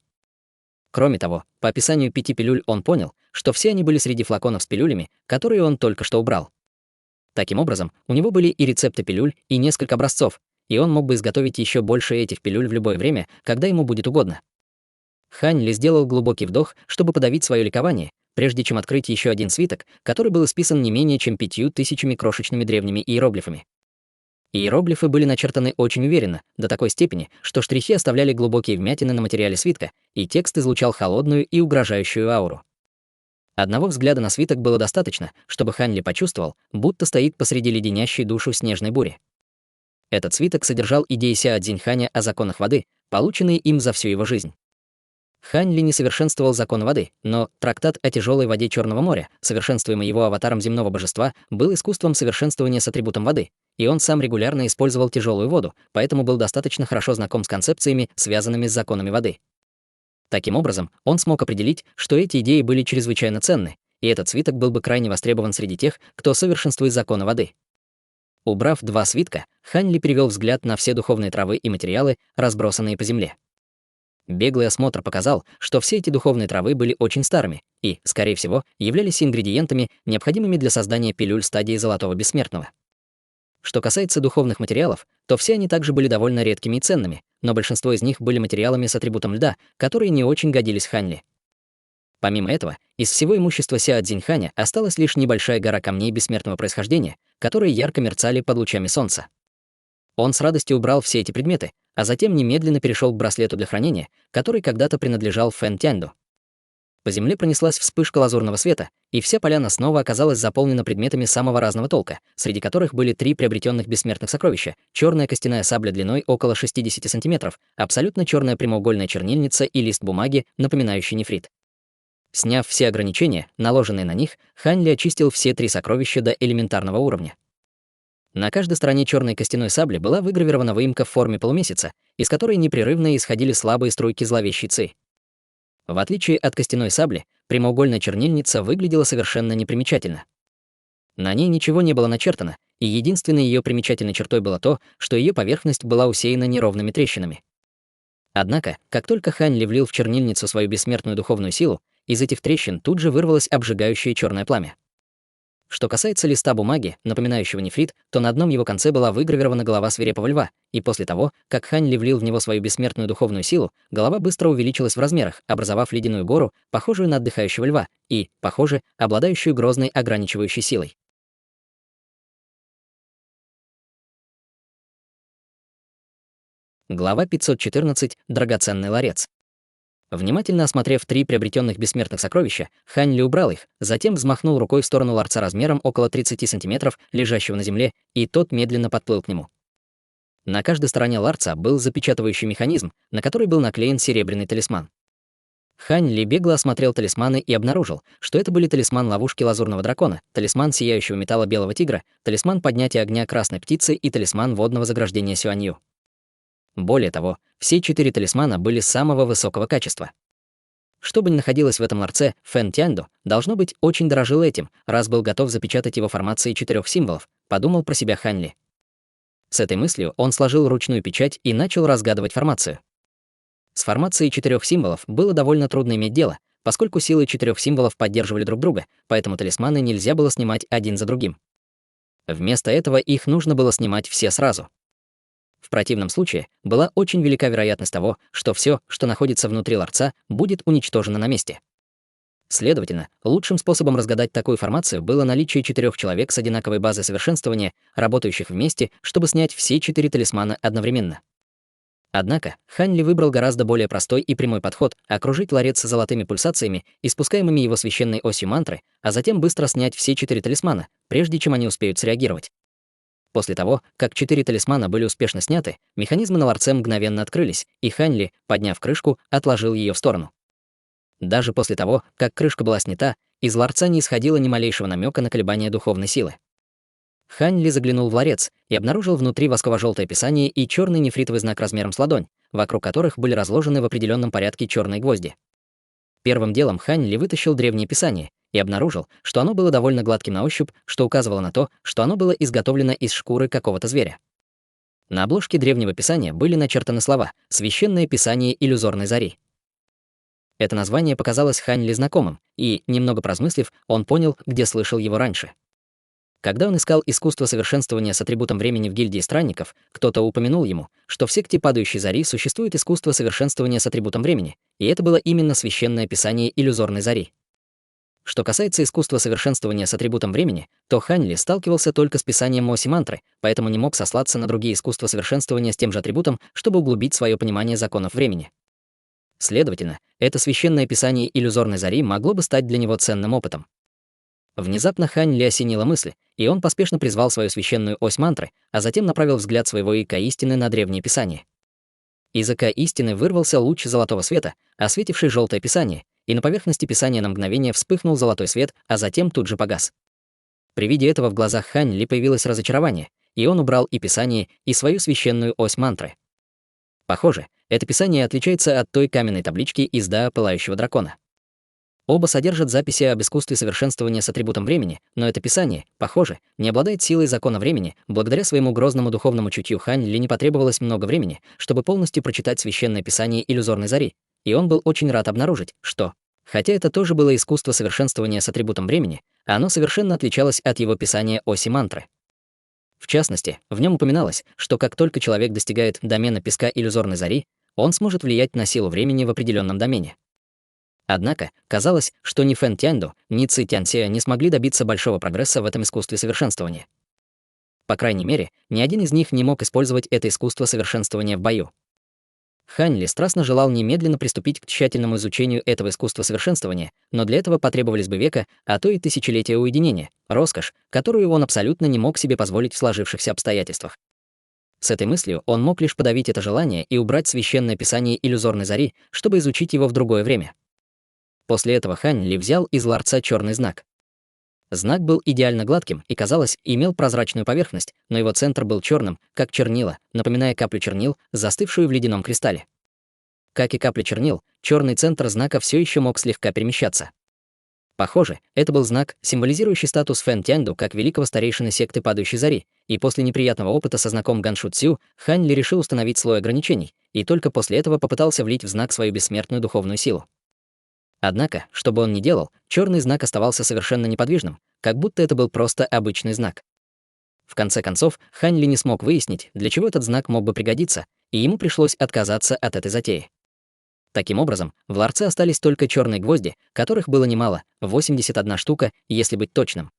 Кроме того, по описанию 5 пилюль он понял, что все они были среди флаконов с пилюлями, которые он только что убрал. Таким образом, у него были и рецепты пилюль, и несколько образцов, и он мог бы изготовить еще больше этих пилюль в любое время, когда ему будет угодно. Хань Ли сделал глубокий вдох, чтобы подавить свое ликование, прежде чем открыть еще один свиток, который был исписан не менее чем 5000 крошечными древними иероглифами. Иероглифы были начертаны очень уверенно, до такой степени, что штрихи оставляли глубокие вмятины на материале свитка, и текст излучал холодную и угрожающую ауру. Одного взгляда на свиток было достаточно, чтобы Хань Ли почувствовал, будто стоит посреди леденящей душу снежной бури. Этот свиток содержал идеи Сяо Цзиньханя о законах воды, полученные им за всю его жизнь. Хань Ли не совершенствовал закон воды, но трактат о тяжелой воде Черного моря, совершенствуемый его аватаром земного божества, был искусством совершенствования с атрибутом воды, и он сам регулярно использовал тяжелую воду, поэтому был достаточно хорошо знаком с концепциями, связанными с законами воды. Таким образом, он смог определить, что эти идеи были чрезвычайно ценны, и этот свиток был бы крайне востребован среди тех, кто совершенствует законы воды. Убрав 2 свитка, Хань Ли перевел взгляд на все духовные травы и материалы, разбросанные по земле. Беглый осмотр показал, что все эти духовные травы были очень старыми и, скорее всего, являлись ингредиентами, необходимыми для создания пилюль стадии Золотого Бессмертного. Что касается духовных материалов, то все они также были довольно редкими и ценными, но большинство из них были материалами с атрибутом льда, которые не очень годились Хань Ли. Помимо этого, из всего имущества Сяо Цзиньханя осталась лишь небольшая гора камней бессмертного происхождения, которые ярко мерцали под лучами солнца. Он с радостью убрал все эти предметы, а затем немедленно перешел к браслету для хранения, который когда-то принадлежал Фэн Тяньду. По земле пронеслась вспышка лазурного света, и вся поляна снова оказалась заполнена предметами самого разного толка, среди которых были 3 приобретенных бессмертных сокровища: черная костяная сабля длиной около 60 сантиметров, абсолютно черная прямоугольная чернильница и лист бумаги, напоминающий нефрит. Сняв все ограничения, наложенные на них, Хань Ли очистил все 3 сокровища до элементарного уровня. На каждой стороне черной костяной сабли была выгравирована выемка в форме полумесяца, из которой непрерывно исходили слабые струйки зловещей ци. В отличие от костяной сабли, прямоугольная чернильница выглядела совершенно непримечательно. На ней ничего не было начертано, и единственной ее примечательной чертой было то, что ее поверхность была усеяна неровными трещинами. Однако, как только Хань Ли влил в чернильницу свою бессмертную духовную силу, из этих трещин тут же вырвалось обжигающее черное пламя. Что касается листа бумаги, напоминающего нефрит, то на одном его конце была выгравирована голова свирепого льва, и после того, как Хань Ли влил в него свою бессмертную духовную силу, голова быстро увеличилась в размерах, образовав ледяную гору, похожую на отдыхающего льва, и, похоже, обладающую грозной ограничивающей силой. Глава 514. Драгоценный ларец. Внимательно осмотрев 3 приобретенных бессмертных сокровища, Хань Ли убрал их, затем взмахнул рукой в сторону ларца размером около 30 сантиметров, лежащего на земле, и тот медленно подплыл к нему. На каждой стороне ларца был запечатывающий механизм, на который был наклеен серебряный талисман. Хань Ли бегло осмотрел талисманы и обнаружил, что это были талисман ловушки лазурного дракона, талисман сияющего металла белого тигра, талисман поднятия огня красной птицы и талисман водного заграждения Сюанью. Более того, все 4 талисмана были самого высокого качества. Что бы ни находилось в этом ларце, Фэн Тяньду, должно быть, очень дорожил этим, раз был готов запечатать его формацией 4 символов, подумал про себя Хань Ли. С этой мыслью он сложил ручную печать и начал разгадывать формацию. С формацией 4 символов было довольно трудно иметь дело, поскольку силы 4 символов поддерживали друг друга, поэтому талисманы нельзя было снимать один за другим. Вместо этого их нужно было снимать все сразу. В противном случае была очень велика вероятность того, что все, что находится внутри ларца, будет уничтожено на месте. Следовательно, лучшим способом разгадать такую формацию было наличие 4 человек с одинаковой базой совершенствования, работающих вместе, чтобы снять все 4 талисмана одновременно. Однако Хань Ли выбрал гораздо более простой и прямой подход: окружить ларец золотыми пульсациями, испускаемыми его священной осью мантры, а затем быстро снять все 4 талисмана, прежде чем они успеют среагировать. После того, как 4 талисмана были успешно сняты, механизмы на ларце мгновенно открылись, и Хань Ли, подняв крышку, отложил ее в сторону. Даже после того, как крышка была снята, из ларца не исходило ни малейшего намека на колебания духовной силы. Хань Ли заглянул в ларец и обнаружил внутри восково-желтое писание и черный нефритовый знак размером с ладонь, вокруг которых были разложены в определенном порядке черные гвозди. Первым делом Хань Ли вытащил древнее писание и обнаружил, что оно было довольно гладким на ощупь, что указывало на то, что оно было изготовлено из шкуры какого-то зверя. На обложке древнего писания были начертаны слова «Священное писание иллюзорной зари». Это название показалось Хань Ли знакомым, и, немного поразмыслив, он понял, где слышал его раньше. Когда он искал искусство совершенствования с атрибутом времени в гильдии странников, кто-то упомянул ему, что в секте Падающей Зари существует искусство совершенствования с атрибутом времени, и это было именно священное писание иллюзорной зари. Что касается искусства совершенствования с атрибутом времени, то Хань Ли сталкивался только с писанием Моси мантры, поэтому не мог сослаться на другие искусства совершенствования с тем же атрибутом, чтобы углубить свое понимание законов времени. Следовательно, это священное писание иллюзорной зари могло бы стать для него ценным опытом. Внезапно Хань Ли осенила мысль, и он поспешно призвал свою священную ось мантры, а затем направил взгляд своего ика истины на древнее писание. Из ика истины вырвался луч золотого света, осветивший желтое писание, и на поверхности писания на мгновение вспыхнул золотой свет, а затем тут же погас. При виде этого в глазах Хань Ли появилось разочарование, и он убрал и писание, и свою священную ось мантры. Похоже, это писание отличается от той каменной таблички из Даа Пылающего Дракона. Оба содержат записи об искусстве совершенствования с атрибутом времени, но это писание, похоже, не обладает силой закона времени. Благодаря своему грозному духовному чутью Хань Ли не потребовалось много времени, чтобы полностью прочитать священное писание иллюзорной зари, и он был очень рад обнаружить, что, хотя это тоже было искусство совершенствования с атрибутом времени, оно совершенно отличалось от его писания оси мантры. В частности, в нем упоминалось, что как только человек достигает домена песка иллюзорной зари, он сможет влиять на силу времени в определенном домене. Однако, казалось, что ни Фэн Тяньду, ни Ци Тяньсея не смогли добиться большого прогресса в этом искусстве совершенствования. По крайней мере, ни один из них не мог использовать это искусство совершенствования в бою. Хань Ли страстно желал немедленно приступить к тщательному изучению этого искусства совершенствования, но для этого потребовались бы века, а то и тысячелетия уединения, роскошь, которую он абсолютно не мог себе позволить в сложившихся обстоятельствах. С этой мыслью он мог лишь подавить это желание и убрать священное писание иллюзорной зари, чтобы изучить его в другое время. После этого Хань Ли взял из ларца черный знак. Знак был идеально гладким и, казалось, имел прозрачную поверхность, но его центр был черным, как чернила, напоминая каплю чернил, застывшую в ледяном кристалле. Как и капля чернил, черный центр знака все еще мог слегка перемещаться. Похоже, это был знак, символизирующий статус Фэн Тяньду как великого старейшины секты Падающей Зари, и после неприятного опыта со знаком Ганшу Цю Хань Ли решил установить слой ограничений, и только после этого попытался влить в знак свою бессмертную духовную силу. Однако, что бы он ни делал, черный знак оставался совершенно неподвижным, как будто это был просто обычный знак. В конце концов, Хань Ли не смог выяснить, для чего этот знак мог бы пригодиться, и ему пришлось отказаться от этой затеи. Таким образом, в ларце остались только черные гвозди, которых было немало, 81 штука, если быть точным.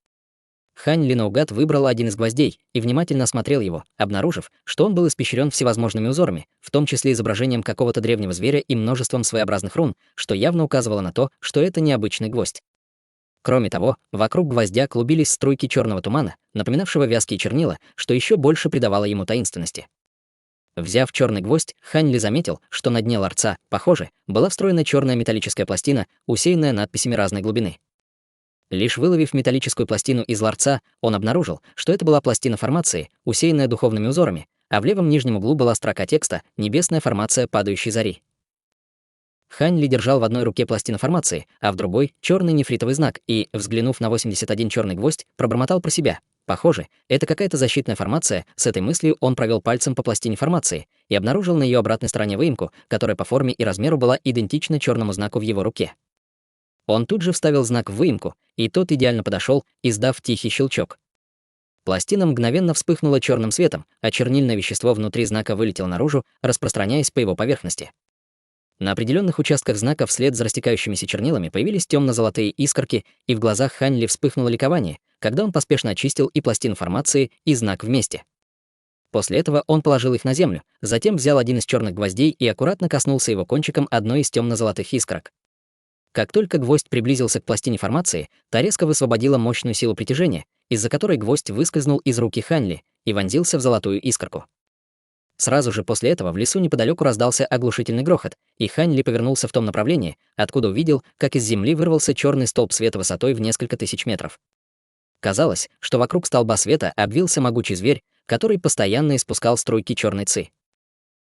Хань Ли наугад выбрал один из гвоздей и внимательно осмотрел его, обнаружив, что он был испещрен всевозможными узорами, в том числе изображением какого-то древнего зверя и множеством своеобразных рун, что явно указывало на то, что это необычный гвоздь. Кроме того, вокруг гвоздя клубились струйки черного тумана, напоминавшего вязкие чернила, что еще больше придавало ему таинственности. Взяв черный гвоздь, Хань Ли заметил, что на дне ларца, похоже, была встроена черная металлическая пластина, усеянная надписями разной глубины. Лишь выловив металлическую пластину из ларца, он обнаружил, что это была пластина формации, усеянная духовными узорами, а в левом нижнем углу была строка текста «Небесная формация падающей зари». Хань Ли держал в одной руке пластину формации, а в другой — черный нефритовый знак и, взглянув на 81 черный гвоздь, пробормотал про себя. Похоже, это какая-то защитная формация. С этой мыслью он провел пальцем по пластине формации и обнаружил на ее обратной стороне выемку, которая по форме и размеру была идентична черному знаку в его руке. Он тут же вставил знак в выемку, и тот идеально подошел, издав тихий щелчок. Пластина мгновенно вспыхнула черным светом, а чернильное вещество внутри знака вылетело наружу, распространяясь по его поверхности. На определенных участках знака вслед за растекающимися чернилами появились темно-золотые искорки, и в глазах Хань Ли вспыхнуло ликование, когда он поспешно очистил и пластину формации, и знак вместе. После этого он положил их на землю, затем взял один из черных гвоздей и аккуратно коснулся его кончиком одной из темно-золотых искорок. Как только гвоздь приблизился к пластине формации, та резко высвободила мощную силу притяжения, из-за которой гвоздь выскользнул из руки Хань Ли и вонзился в золотую искорку. Сразу же после этого в лесу неподалеку раздался оглушительный грохот, и Хань Ли повернулся в том направлении, откуда увидел, как из земли вырвался черный столб света высотой в несколько тысяч метров. Казалось, что вокруг столба света обвился могучий зверь, который постоянно испускал струйки черной ци.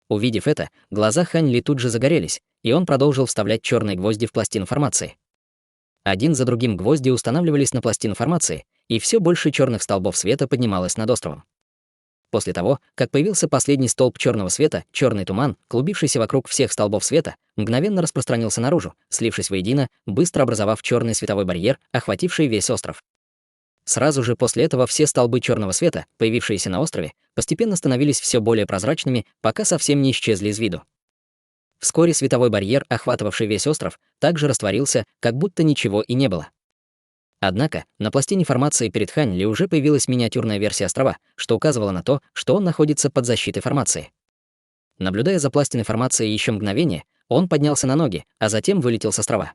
Увидев это, глаза Хань Ли тут же загорелись, и он продолжил вставлять черные гвозди в пластину формации. Один за другим гвозди устанавливались на пластину формации, и все больше черных столбов света поднималось над островом. После того, как появился последний столб черного света, черный туман, клубившийся вокруг всех столбов света, мгновенно распространился наружу, слившись воедино, быстро образовав черный световой барьер, охвативший весь остров. Сразу же после этого все столбы черного света, появившиеся на острове, постепенно становились все более прозрачными, пока совсем не исчезли из виду. Вскоре световой барьер, охватывавший весь остров, также растворился, как будто ничего и не было. Однако на пластине формации перед Ханьли уже появилась миниатюрная версия острова, что указывало на то, что он находится под защитой формации. Наблюдая за пластиной формации еще мгновение, он поднялся на ноги, а затем вылетел с острова.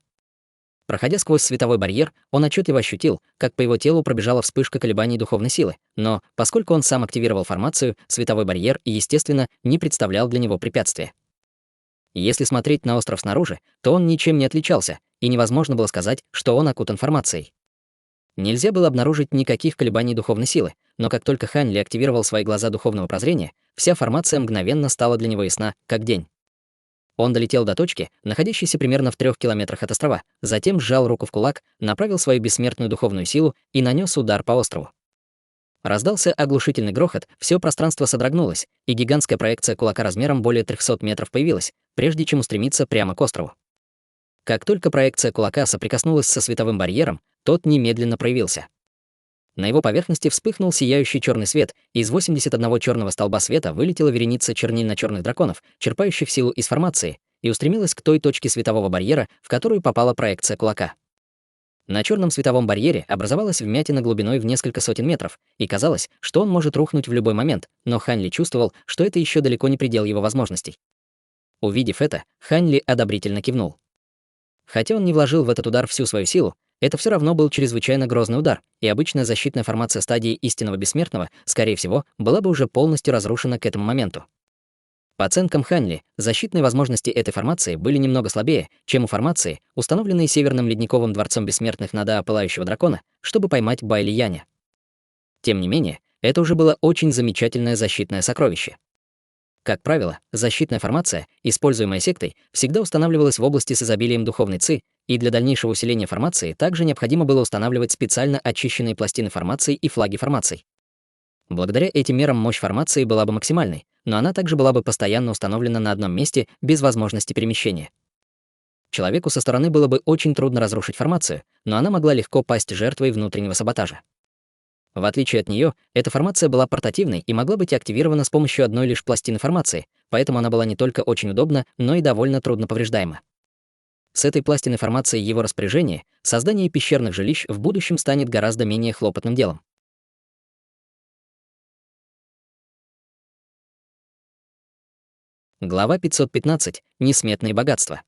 Проходя сквозь световой барьер, он отчетливо ощутил, как по его телу пробежала вспышка колебаний духовной силы, но, поскольку он сам активировал формацию, световой барьер, естественно, не представлял для него препятствия. Если смотреть на остров снаружи, то он ничем не отличался, и невозможно было сказать, что он окутан формацией. Нельзя было обнаружить никаких колебаний духовной силы, но как только Ханьли активировал свои глаза духовного прозрения, вся формация мгновенно стала для него ясна, как день. Он долетел до точки, находящейся примерно в 3 километрах от острова, затем сжал руку в кулак, направил свою бессмертную духовную силу и нанес удар по острову. Раздался оглушительный грохот, все пространство содрогнулось, и гигантская проекция кулака размером более 300 метров появилась, прежде чем устремиться прямо к острову. Как только проекция кулака соприкоснулась со световым барьером, тот немедленно проявился. На его поверхности вспыхнул сияющий черный свет, и из 81 черного столба света вылетела вереница чернильно-черных драконов, черпающих силу из формации, и устремилась к той точке светового барьера, в которую попала проекция кулака. На черном световом барьере образовалась вмятина глубиной в несколько сотен метров, и казалось, что он может рухнуть в любой момент, но Ханьли чувствовал, что это еще далеко не предел его возможностей. Увидев это, Ханьли одобрительно кивнул. Хотя он не вложил в этот удар всю свою силу, это все равно был чрезвычайно грозный удар, и обычная защитная формация стадии истинного бессмертного, скорее всего, была бы уже полностью разрушена к этому моменту. По оценкам Ханьли, защитные возможности этой формации были немного слабее, чем у формации, установленной Северным ледниковым дворцом бессмертных Нада Пылающего дракона, чтобы поймать Байли Яня. Тем не менее, это уже было очень замечательное защитное сокровище. Как правило, защитная формация, используемая сектой, всегда устанавливалась в области с изобилием духовной ци, и для дальнейшего усиления формации также необходимо было устанавливать специально очищенные пластины формаций и флаги формаций. Благодаря этим мерам мощь формации была бы максимальной, но она также была бы постоянно установлена на одном месте без возможности перемещения. Человеку со стороны было бы очень трудно разрушить формацию, но она могла легко пасть жертвой внутреннего саботажа. В отличие от нее, эта формация была портативной и могла быть активирована с помощью одной лишь пластины формации, поэтому она была не только очень удобна, но и довольно трудно повреждаема. С этой пластиной формации его распоряжения создание пещерных жилищ в будущем станет гораздо менее хлопотным делом. Глава 515. Несметные богатства.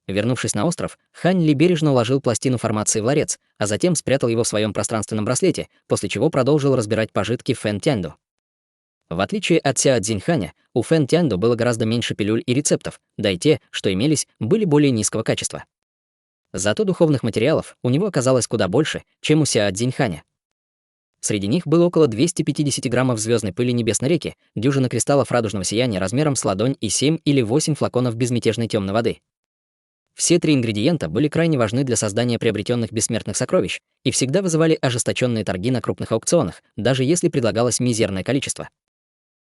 Вернувшись на остров, Ханьли бережно уложил пластину формации в ларец, а затем спрятал его в своем пространственном браслете, после чего продолжил разбирать пожитки Фэн Тянду. В отличие от Сяо Цзиньханя, у Фэн Тянду было гораздо меньше пилюль и рецептов, да и те, что имелись, были более низкого качества. Зато духовных материалов у него оказалось куда больше, чем у Сяо Цзиньханя. Среди них было около 250 граммов звездной пыли небесной реки, дюжина кристаллов радужного сияния размером с ладонь и 7 или 8 флаконов безмятежной темной воды. Все 3 ингредиента были крайне важны для создания приобретенных бессмертных сокровищ и всегда вызывали ожесточенные торги на крупных аукционах, даже если предлагалось мизерное количество.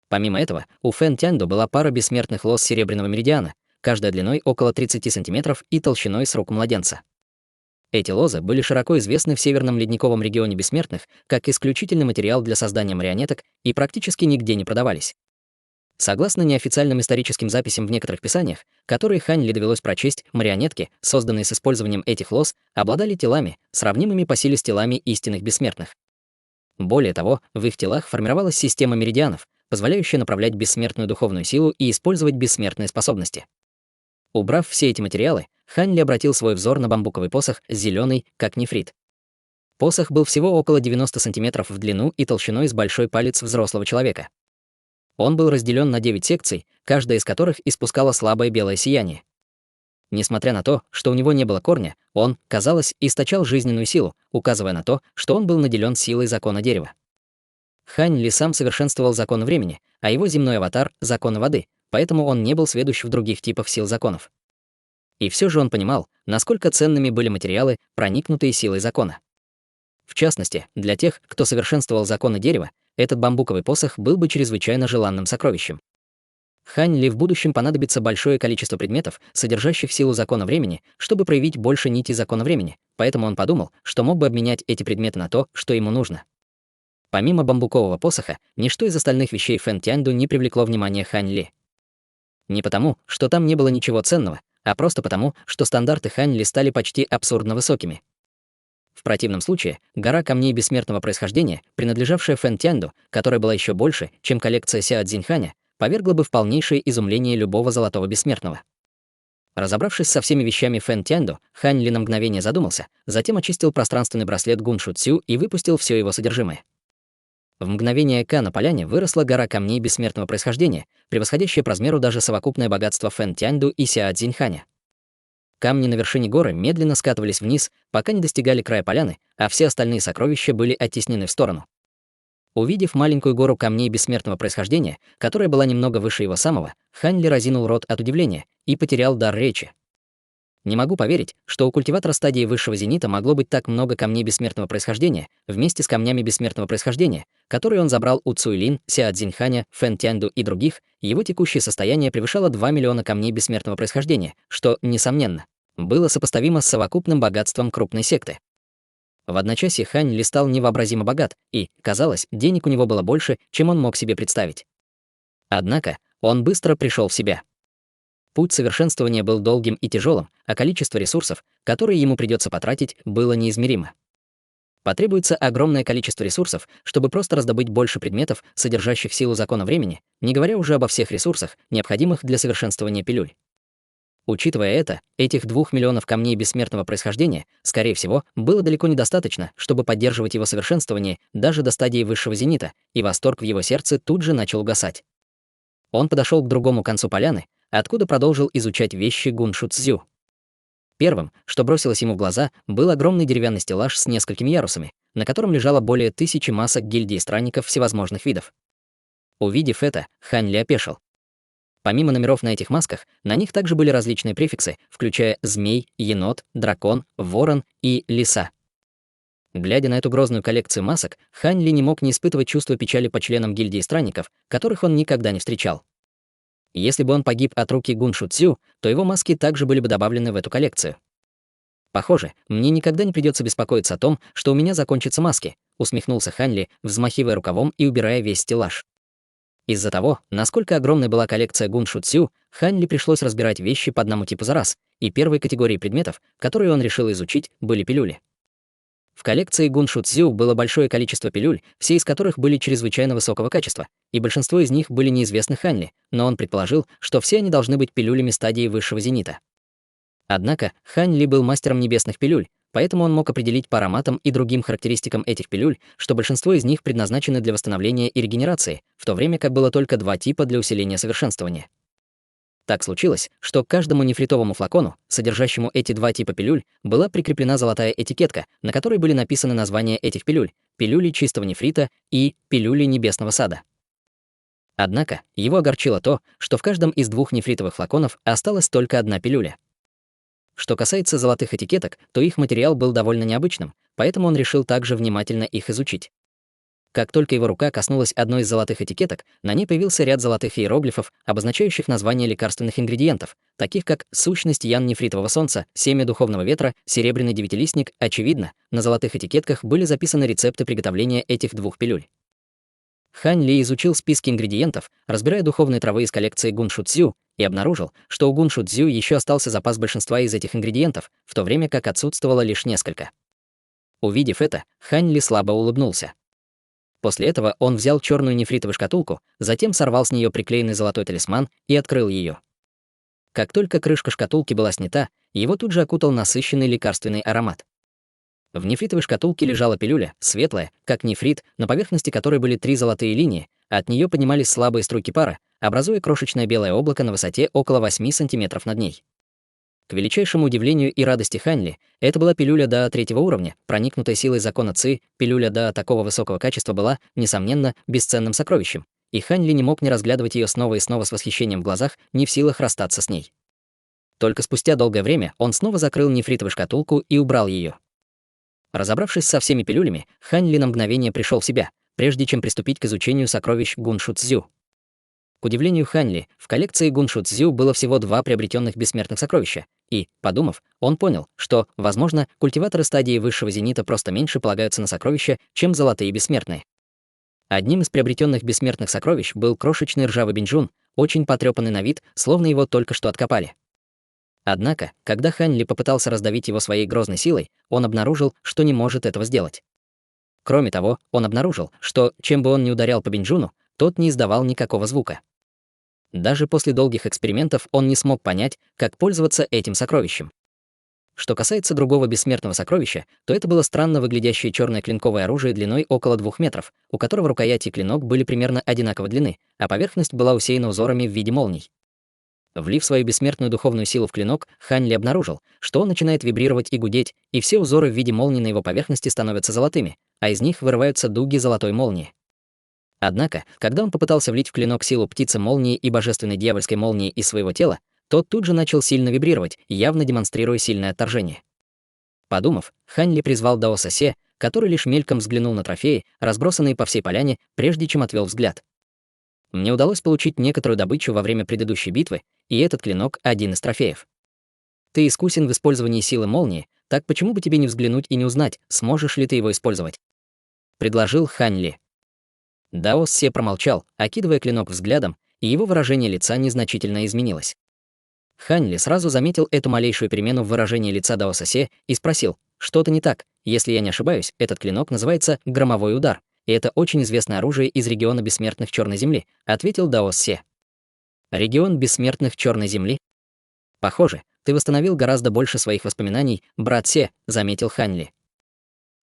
Помимо этого, у Фэн Тянду была пара бессмертных лоз серебряного меридиана, каждая длиной около 30 сантиметров и толщиной с руку младенца. Эти лозы были широко известны в Северном ледниковом регионе бессмертных как исключительный материал для создания марионеток и практически нигде не продавались. Согласно неофициальным историческим записям в некоторых писаниях, которые Ханьли довелось прочесть, марионетки, созданные с использованием этих лоз, обладали телами, сравнимыми по силе с телами истинных бессмертных. Более того, в их телах формировалась система меридианов, позволяющая направлять бессмертную духовную силу и использовать бессмертные способности. Убрав все эти материалы, Ханьли обратил свой взор на бамбуковый посох, зеленый, как нефрит. Посох был всего около 90 сантиметров в длину и толщиной с большой палец взрослого человека. Он был разделен на 9 секций, каждая из которых испускала слабое белое сияние. Несмотря на то, что у него не было корня, он, казалось, источал жизненную силу, указывая на то, что он был наделен силой закона дерева. Ханьли сам совершенствовал закон времени, а его земной аватар — законы воды, поэтому он не был сведущ в других типах сил законов. И все же он понимал, насколько ценными были материалы, проникнутые силой закона. В частности, для тех, кто совершенствовал законы дерева, этот бамбуковый посох был бы чрезвычайно желанным сокровищем. Хань Ли в будущем понадобится большое количество предметов, содержащих силу закона времени, чтобы проявить больше нити закона времени, поэтому он подумал, что мог бы обменять эти предметы на то, что ему нужно. Помимо бамбукового посоха, ничто из остальных вещей Фэн Тяньду не привлекло внимание Хань Ли. Не потому, что там не было ничего ценного, а просто потому, что стандарты Хань Ли стали почти абсурдно высокими. В противном случае, гора камней бессмертного происхождения, принадлежавшая Фэн Тяньду, которая была еще больше, чем коллекция Сяо Цзиньханя, повергла бы в полнейшее изумление любого золотого бессмертного. Разобравшись со всеми вещами Фэн Тяньду, Хань Ли на мгновение задумался, затем очистил пространственный браслет Гуншу Цю и выпустил все его содержимое. В мгновение ока на поляне выросла гора камней бессмертного происхождения, превосходящая по размеру даже совокупное богатство Фэн Тяньду и Сяо Цзиньханя. Камни на вершине горы медленно скатывались вниз, пока не достигали края поляны, а все остальные сокровища были оттеснены в сторону. Увидев маленькую гору камней бессмертного происхождения, которая была немного выше его самого, Хань Ли разинул рот от удивления и потерял дар речи. Не могу поверить, что у культиватора стадии высшего зенита могло быть так много камней бессмертного происхождения вместе с камнями бессмертного происхождения, которые он забрал у Цуйлин, Сяо Цзиньханя, Фэн Тяньду и других. Его текущее состояние превышало 2 миллиона камней бессмертного происхождения, что, несомненно, было сопоставимо с совокупным богатством крупной секты. В одночасье Хань Ли стал невообразимо богат, и, казалось, денег у него было больше, чем он мог себе представить. Однако он быстро пришел в себя. Путь совершенствования был долгим и тяжелым, а количество ресурсов, которые ему придется потратить, было неизмеримо. Потребуется огромное количество ресурсов, чтобы просто раздобыть больше предметов, содержащих силу закона времени, не говоря уже обо всех ресурсах, необходимых для совершенствования пилюль. Учитывая это, этих 2 миллионов камней бессмертного происхождения, скорее всего, было далеко недостаточно, чтобы поддерживать его совершенствование даже до стадии высшего зенита, и восторг в его сердце тут же начал угасать. Он подошел к другому концу поляны, откуда продолжил изучать вещи Гуншу Цзю. Первым, что бросилось ему в глаза, был огромный деревянный стеллаж с несколькими ярусами, на котором лежало более 1000 масок гильдии странников всевозможных видов. Увидев это, Хань Ли опешил. Помимо номеров на этих масках, на них также были различные префиксы, включая змей, енот, дракон, ворон и лиса. Глядя на эту грозную коллекцию масок, Хань Ли не мог не испытывать чувство печали по членам гильдии странников, которых он никогда не встречал. Если бы он погиб от руки Гуншу Цю, то его маски также были бы добавлены в эту коллекцию. «Похоже, мне никогда не придется беспокоиться о том, что у меня закончатся маски», усмехнулся Хань Ли, взмахивая рукавом и убирая весь стеллаж. Из-за того, насколько огромной была коллекция Гуншу Цю, Хань Ли пришлось разбирать вещи по одному типу за раз, и первой категорией предметов, которые он решил изучить, были пилюли. В коллекции Гуншу Цю было большое количество пилюль, все из которых были чрезвычайно высокого качества, и большинство из них были неизвестны Хань Ли, но он предположил, что все они должны быть пилюлями стадии высшего зенита. Однако Хань Ли был мастером небесных пилюль, поэтому он мог определить по ароматам и другим характеристикам этих пилюль, что большинство из них предназначены для восстановления и регенерации, в то время как было только 2 типа для усиления совершенствования. Так случилось, что к каждому нефритовому флакону, содержащему эти 2 типа пилюль, была прикреплена золотая этикетка, на которой были написаны названия этих пилюль: пилюли чистого нефрита и пилюли небесного сада. Однако его огорчило то, что в каждом из 2 нефритовых флаконов осталась только 1 пилюля. Что касается золотых этикеток, то их материал был довольно необычным, поэтому он решил также внимательно их изучить. Как только его рука коснулась одной из золотых этикеток, на ней появился ряд золотых иероглифов, обозначающих названия лекарственных ингредиентов, таких как сущность ян нефритового солнца, семя духовного ветра, серебряный девятилистник. Очевидно, на золотых этикетках были записаны рецепты приготовления этих 2 пилюль. Хань Ли изучил списки ингредиентов, разбирая духовные травы из коллекции Гуншу Цзю, и обнаружил, что у Гуншу Цзю еще остался запас большинства из этих ингредиентов, в то время как отсутствовало лишь несколько. Увидев это, Хань Ли слабо улыбнулся. После этого он взял черную нефритовую шкатулку, затем сорвал с нее приклеенный золотой талисман и открыл ее. Как только крышка шкатулки была снята, его тут же окутал насыщенный лекарственный аромат. В нефритовой шкатулке лежала пилюля, светлая, как нефрит, на поверхности которой были 3 золотые линии, а от нее поднимались слабые струйки пара, образуя крошечное белое облако на высоте около 8 сантиметров над ней. К величайшему удивлению и радости Хань Ли, это была пилюля до 3-го уровня, проникнутая силой закона Ци. Пилюля до такого высокого качества была, несомненно, бесценным сокровищем, и Хань Ли не мог не разглядывать ее снова и снова с восхищением в глазах, не в силах расстаться с ней. Только спустя долгое время он снова закрыл нефритовую шкатулку и убрал ее. Разобравшись со всеми пилюлями, Хань Ли на мгновение пришел в себя, прежде чем приступить к изучению сокровищ Гуншуцзю. К удивлению Хань Ли, в коллекции Гуншуцзю было всего 2 приобретенных бессмертных сокровища, и, подумав, он понял, что, возможно, культиваторы стадии высшего зенита просто меньше полагаются на сокровища, чем золотые бессмертные. Одним из приобретенных бессмертных сокровищ был крошечный ржавый бинджун, очень потрепанный на вид, словно его только что откопали. Однако, когда Хань Ли попытался раздавить его своей грозной силой, он обнаружил, что не может этого сделать. Кроме того, он обнаружил, что, чем бы он ни ударял по бинджуну, тот не издавал никакого звука. Даже после долгих экспериментов он не смог понять, как пользоваться этим сокровищем. Что касается другого бессмертного сокровища, то это было странно выглядящее черное клинковое оружие длиной около 2 метров, у которого рукоять и клинок были примерно одинаковой длины, а поверхность была усеяна узорами в виде молний. Влив свою бессмертную духовную силу в клинок, Хань Ли обнаружил, что он начинает вибрировать и гудеть, и все узоры в виде молний на его поверхности становятся золотыми, а из них вырываются дуги золотой молнии. Однако, когда он попытался влить в клинок силу птицы молнии и божественной дьявольской молнии из своего тела, тот тут же начал сильно вибрировать, явно демонстрируя сильное отторжение. Подумав, Хань Ли призвал Даоса Се, который лишь мельком взглянул на трофеи, разбросанные по всей поляне, прежде чем отвел взгляд. Мне удалось получить некоторую добычу во время предыдущей битвы, и этот клинок — один из трофеев. Ты искусен в использовании силы молнии, так почему бы тебе не взглянуть и не узнать, сможешь ли ты его использовать? Предложил Хань Ли. Даос Се промолчал, окидывая клинок взглядом, и его выражение лица незначительно изменилось. Хань Ли сразу заметил эту малейшую перемену в выражении лица Даоса Се и спросил: «Что-то не так? Если я не ошибаюсь, этот клинок называется «Громовой удар», и это очень известное оружие из региона бессмертных Черной Земли», — ответил Даос Се. Регион бессмертных Черной Земли? Похоже, ты восстановил гораздо больше своих воспоминаний, брат Се, заметил Хань Ли.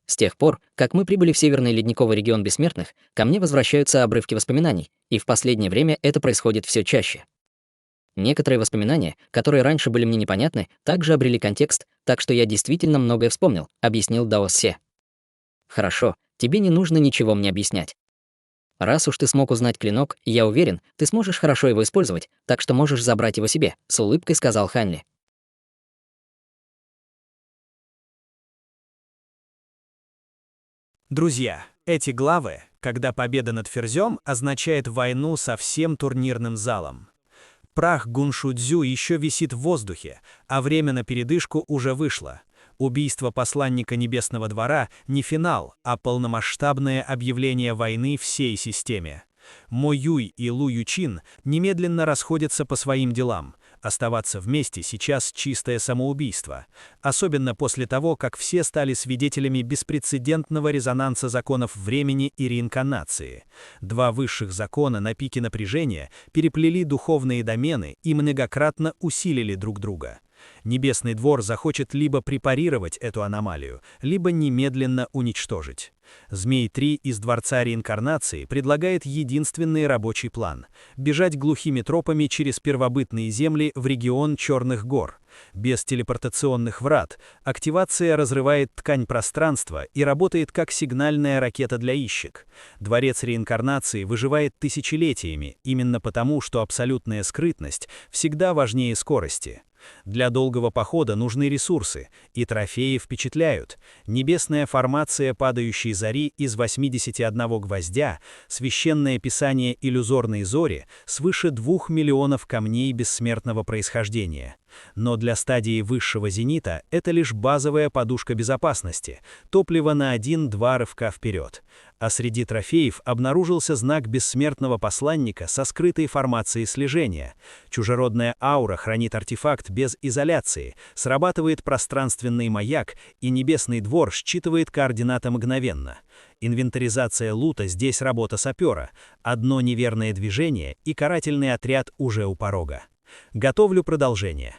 С тех пор, как мы прибыли в Северный ледниковый регион бессмертных, ко мне возвращаются обрывки воспоминаний, и в последнее время это происходит все чаще. Некоторые воспоминания, которые раньше были мне непонятны, также обрели контекст, так что я действительно многое вспомнил, объяснил Даос Се. Хорошо, тебе не нужно ничего мне объяснять. Раз уж ты смог узнать клинок, я уверен, ты сможешь хорошо его использовать, так что можешь забрать его себе, с улыбкой сказал Хань Ли. Друзья, эти главы, когда победа над Ферзем означает войну со всем турнирным залом. Прах Гуншуцзю еще висит в воздухе, а время на передышку уже вышло. Убийство посланника Небесного двора не финал, а полномасштабное объявление войны всей системе. Мо Юй и Лу Ючин немедленно расходятся по своим делам. Оставаться вместе сейчас чистое самоубийство. Особенно после того, как все стали свидетелями беспрецедентного резонанса законов времени и реинкарнации. 2 высших закона на пике напряжения переплели духовные домены и многократно усилили друг друга. Небесный двор захочет либо препарировать эту аномалию, либо немедленно уничтожить. Змей-3 из Дворца реинкарнации предлагает единственный рабочий план – бежать глухими тропами через первобытные земли в регион Черных гор. Без телепортационных врат активация разрывает ткань пространства и работает как сигнальная ракета для ищек. Дворец реинкарнации выживает тысячелетиями, именно потому, что абсолютная скрытность всегда важнее скорости. Для долгого похода нужны ресурсы, и трофеи впечатляют. Небесная формация падающей зари из 81 гвоздя, священное писание иллюзорной зори, свыше 2 миллионов камней бессмертного происхождения. Но для стадии высшего зенита это лишь базовая подушка безопасности, топливо на 1-2 рывка вперед. А среди трофеев обнаружился знак бессмертного посланника со скрытой формацией слежения. Чужеродная аура хранит артефакт без изоляции, срабатывает пространственный маяк, и Небесный двор считывает координаты мгновенно. Инвентаризация лута здесь работа сапера. Одно неверное движение, и карательный отряд уже у порога. Готовлю продолжение.